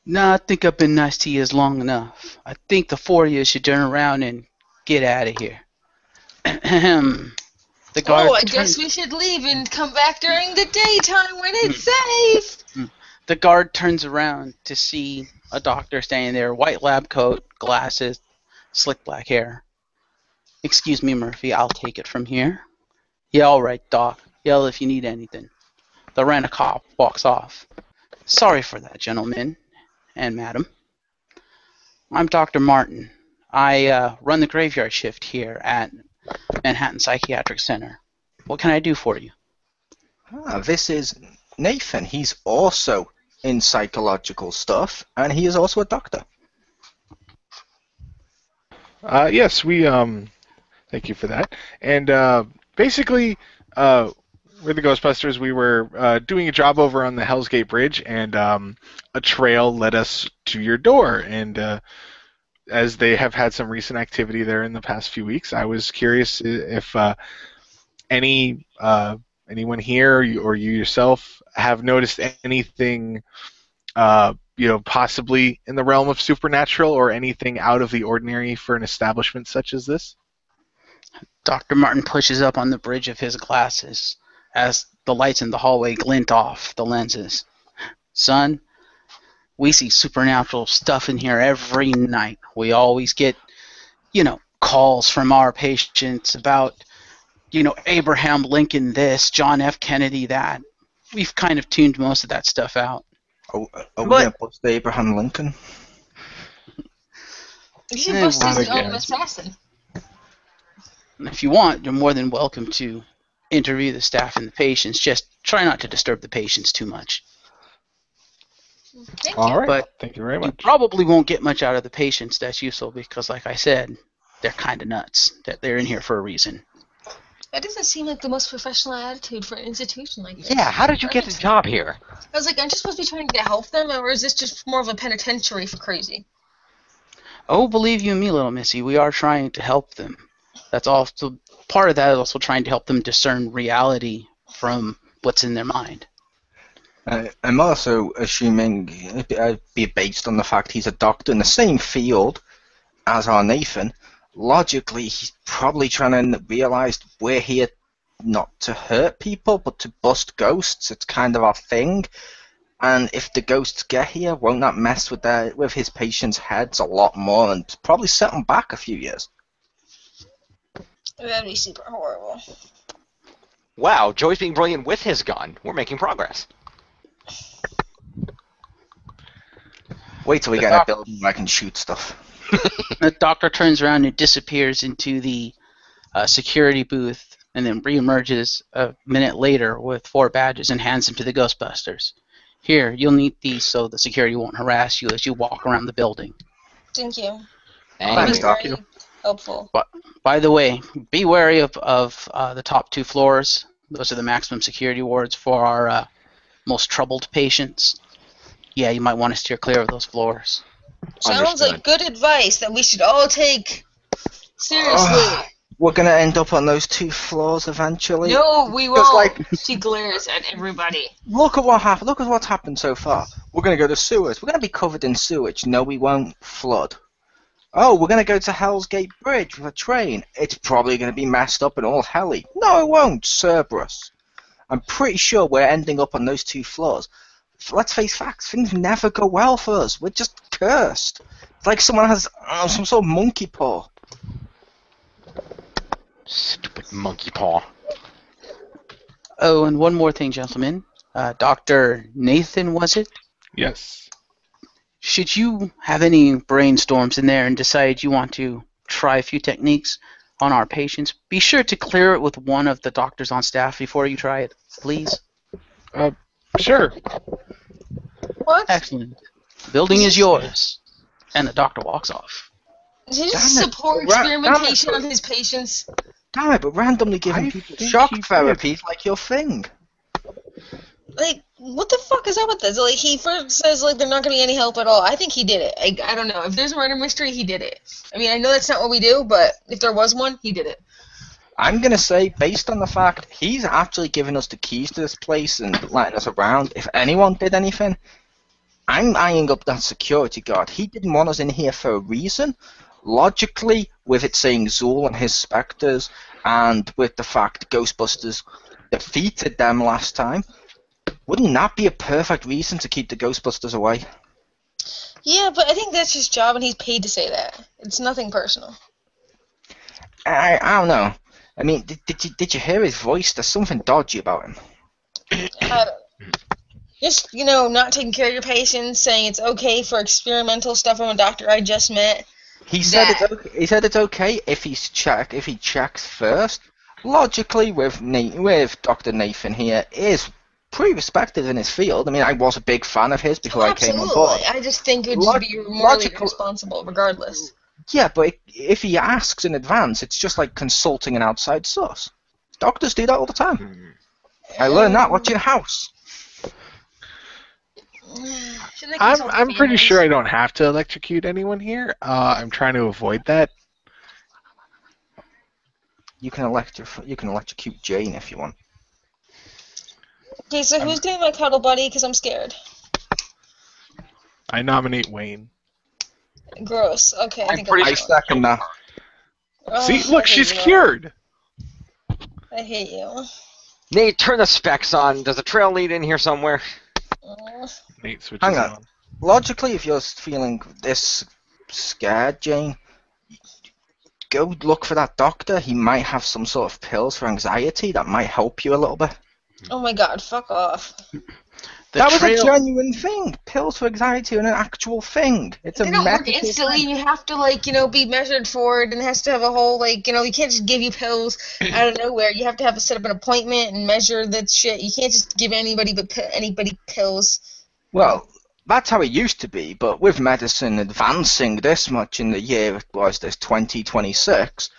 Nah, I think I've been nice to you long enough. I think the four of you should turn around and get out of here. The guard I guess we should leave and come back during the daytime when it's safe. The guard turns around to see a doctor standing there, white lab coat, glasses, slick black hair. Excuse me, Murphy, I'll take it from here. Yeah, all right, Doc. Yell if you need anything. The rent-a-cop walks off. Sorry for that, gentlemen and madam. I'm Dr. Martin. I run the graveyard shift here at Manhattan Psychiatric Center. What can I do for you? This is Nathan. He's also in psychological stuff, and he is also a doctor. Yes, we thank you for that. And basically, we're the Ghostbusters. We were doing a job over on the Hell's Gate Bridge, and a trail led us to your door. And as they have had some recent activity there in the past few weeks, I was curious if anyone here or you yourself have noticed anything, possibly in the realm of supernatural or anything out of the ordinary for an establishment such as this. Dr. Martin pushes up on the bridge of his glasses as the lights in the hallway glint off the lenses. Son, we see supernatural stuff in here every night. We always get, calls from our patients about, Abraham Lincoln this, John F. Kennedy that. We've kind of tuned most of that stuff out. Are we going to bust Abraham Lincoln? You should bust his own assassin. If you want, you're more than welcome to interview the staff and the patients. Just try not to disturb the patients too much. Thank All you. right. But Thank you very you much. probably won't get much out of the patients. That's useful because, like I said, they're kind of nuts. They're in here for a reason. That doesn't seem like the most professional attitude for an institution like this. Yeah, how did you get the job here? I was like, aren't you supposed to be trying to help them, or is this just more of a penitentiary for crazy? Oh, believe you me, little missy, we are trying to help them. That's also part of that is also trying to help them discern reality from what's in their mind. I'm also assuming it'd be based on the fact he's a doctor in the same field as our Nathan. Logically, he's probably trying to realize we're here not to hurt people, but to bust ghosts. It's kind of our thing. And if the ghosts get here, won't that mess with his patients' heads a lot more and probably set them back a few years? That'd be super horrible. Wow, Joey's being brilliant with his gun. We're making progress. Wait till we The get in a doc- building where I can shoot stuff. The doctor turns around and disappears into the security booth and then reemerges a minute later with 4 badges and hands them to the Ghostbusters. Here, you'll need these so the security won't harass you as you walk around the building. Thank you. Thanks, That was Doc. very helpful. By the way, be wary of the top 2 floors. Those are the maximum security wards for our most troubled patients. Yeah, you might want to steer clear of those floors. Sounds Understood. like good advice that we should all take seriously. We're gonna end up on those 2 floors eventually. No, we Because, won't. like- She glares at everybody. Look at what happened. Look at what's happened so far. We're gonna go to sewers. We're gonna be covered in sewage. No, we won't. Flood. Oh, we're gonna go to Hell's Gate Bridge with a train. It's probably gonna be messed up and all helly. No, it won't. Cerberus. I'm pretty sure we're ending up on those 2 floors. Let's face facts. Things never go well for us. We're just cursed. It's like someone has some sort of monkey paw. Stupid monkey paw. Oh, and one more thing, gentlemen. Dr. Nathan, was it? Yes. Should you have any brainstorms in there and decide you want to try a few techniques on our patients, be sure to clear it with one of the doctors on staff before you try it, please. Sure. What? Excellent. The building is yours. And the doctor walks off. Did he Damn just it. support experimentation on his patients? Damn it, but randomly giving I people think shock he did. therapy is like your thing. Like, what the fuck is up with this? Like, he first says, like, there's not gonna be any help at all. I think he did it. I don't know. If there's a murder mystery, he did it. I mean, I know that's not what we do, but if there was one, he did it. I'm gonna say, based on the fact he's actually giving us the keys to this place and letting us around, if anyone did anything, I'm eyeing up that security guard. He didn't want us in here for a reason. Logically, with it saying Zool and his specters, and with the fact Ghostbusters defeated them last time, wouldn't that be a perfect reason to keep the Ghostbusters away? Yeah, but I think that's his job, and he's paid to say that. It's nothing personal. I don't know. I mean, did you hear his voice? There's something dodgy about him. I don't know. Just, not taking care of your patients, saying it's okay for experimental stuff from a doctor I just met. He said That- it's okay. He said it's okay if he checks first. Logically, with Dr. Nathan here, is pretty respected in his field. I mean, I was a big fan of his before I came on board. I just think it would Log- be morally logical- responsible, regardless. Yeah, but if he asks in advance, it's just like consulting an outside source. Doctors do that all the time. I learned that watching House. Should they consult I'm pretty families? sure I don't have to electrocute anyone here. I'm trying to avoid that. You can electrocute Jane if you want. Okay, so who's doing my cuddle buddy? Because I'm scared. I nominate Wayne. Gross. Okay, I I'm think pretty I I'm second that. Oh, See, I look, hate she's you. cured. I hate you. Nate, turn the specs on. Does the trail lead in here somewhere? Nate switches Hang on. on. Logically, if you're feeling this scared, Jane, go look for that doctor. He might have some sort of pills for anxiety that might help you a little bit. Oh my god, fuck off. That was a genuine thing. Pills for anxiety are an actual thing. It's a They don't work medical instantly. thing. You have to, be measured for it, and it has to have a whole, you can't just give you pills out of nowhere. You have to set up an appointment and measure that shit. You can't just give anybody pills. Well, that's how it used to be, but with medicine advancing this much in the year, was this 2026,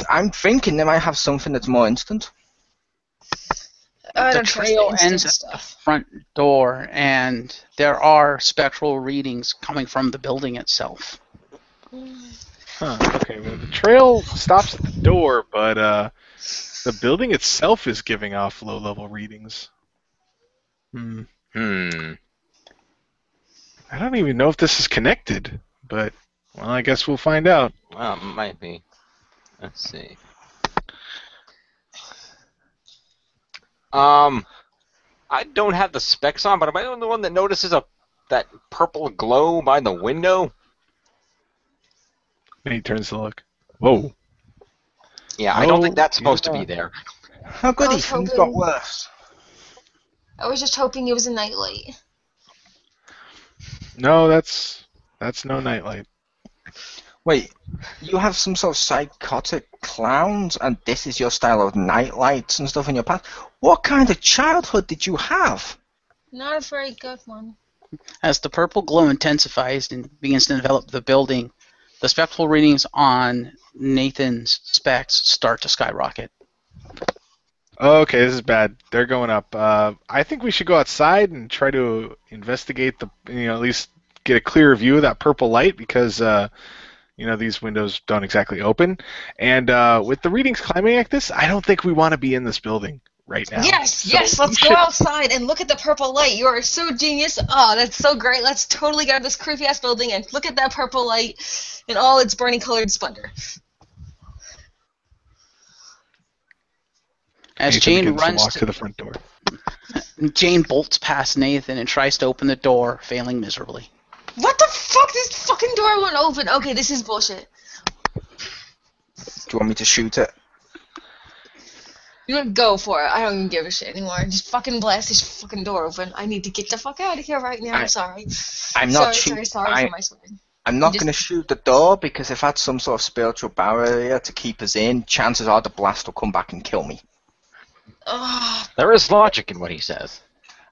I'm thinking they might have something that's more instant. I The don't trust trail instant ends at the stuff. front door, and there are spectral readings coming from the building itself. Huh. Okay. Well, the trail stops at the door, but the building itself is giving off low-level readings. Hmm. I don't even know if this is connected, but well, I guess we'll find out. Well, it might be. Let's see. I don't have the specs on, but am I the one that notices that purple glow by the window? And he turns to look. Whoa. Yeah, I don't think Oh, that's supposed to yeah. be there. How good I he was things hoping- got worse. I was just hoping it was a nightlight. No, that's no nightlight. Wait, you have some sort of psychotic clowns, and this is your style of nightlights and stuff in your past? What kind of childhood did you have? Not a very good one. As the purple glow intensifies and begins to envelop the building, the spectral readings on Nathan's specs start to skyrocket. Okay, this is bad. They're going up. I think we should go outside and try to investigate at least get a clearer view of that purple light because, these windows don't exactly open. And with the readings climbing like this, I don't think we want to be in this building right now. Yes, So yes, we let's go should- outside and look at the purple light. You are so genius. Oh, that's so great. Let's totally get out of this creepy ass building and look at that purple light in all its burning colored splendor. As Nathan Jane begins to runs walk to the front door. Jane bolts past Nathan and tries to open the door, failing miserably. What the fuck? This fucking door won't open. Okay, this is bullshit. Do you want me to shoot it? You know, go for it. I don't even give a shit anymore. Just fucking blast this fucking door open. I need to get the fuck out of here right now. I'm sorry. I'm not sorry shoot- for my swearing. I'm not Just- going to shoot the door because if that's some sort of spiritual barrier to keep us in, chances are the blast will come back and kill me. Ugh. There is logic in what he says.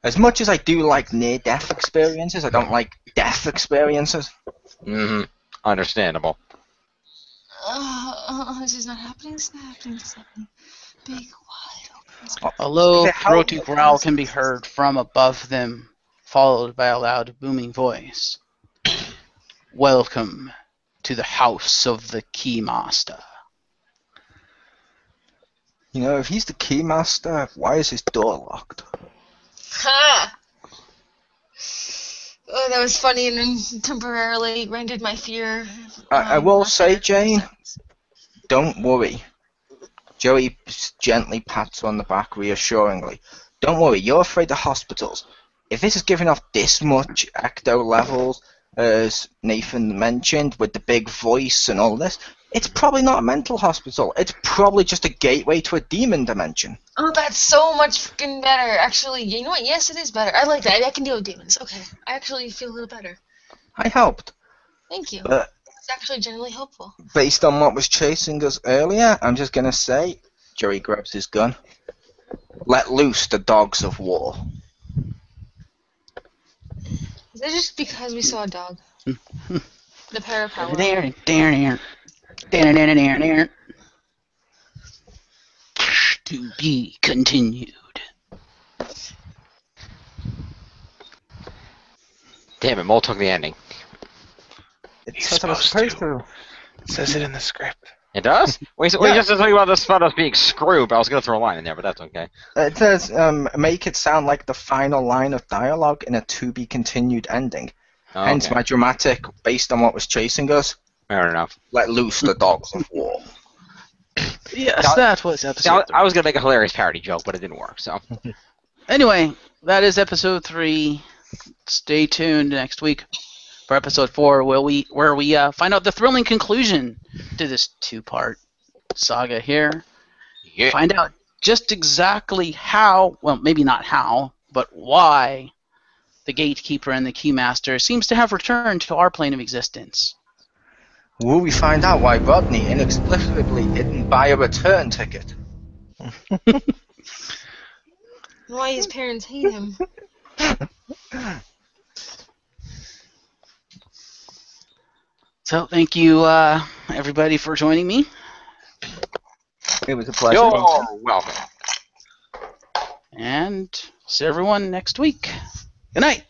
As much as I do like near-death experiences, I don't like death experiences. Mm-hmm. Understandable. This is not happening. This is not happening. This is happening. Big, wide open. A low, Is it how- throaty growl can be heard from above them, followed by a loud, booming voice. Welcome to the house of the Keymaster. You know, if he's the keymaster, why is his door locked? Ha! Oh, that was funny and temporarily rendered my fear. I will say, Jane, don't worry. Joey gently pats her on the back reassuringly. Don't worry, you're afraid of hospitals. If this is giving off this much ecto levels, as Nathan mentioned, with the big voice and all this, it's probably not a mental hospital. It's probably just a gateway to a demon dimension. Oh, that's so much freaking better. Actually, you know what? Yes, it is better. I like that. I can deal with demons. Okay. I actually feel a little better. I helped. Thank you. But It's actually generally helpful. based on what was chasing us earlier, I'm just going to say, Joey grabs his gun. Let loose the dogs of war. Is it just because we saw a dog? The pair of power. To be continued. Damn it, Mole took the ending. It He's says I was supposed supposed to. It says it in the script. It does? We Yeah. just talking about this about us being screwed, but I was going to throw a line in there, but that's okay. It says, make it sound like the final line of dialogue in a to-be-continued ending. Oh, Hence okay. my dramatic, based on what was chasing us, Fair enough. let loose the dogs of war. Yes, Now- that was episode Now, 3. I was going to make a hilarious parody joke, but it didn't work, so. Anyway, that is episode 3. Stay tuned next week for episode 4, where we find out the thrilling conclusion to this 2-part saga here. Yeah. Find out just exactly how, well, maybe not how, but why the Gatekeeper and the Keymaster seems to have returned to our plane of existence. Will we find out why Rodney inexplicably didn't buy a return ticket? Why his parents hate him. So thank you, everybody, for joining me. It was a pleasure. You're welcome. And see everyone next week. Good night.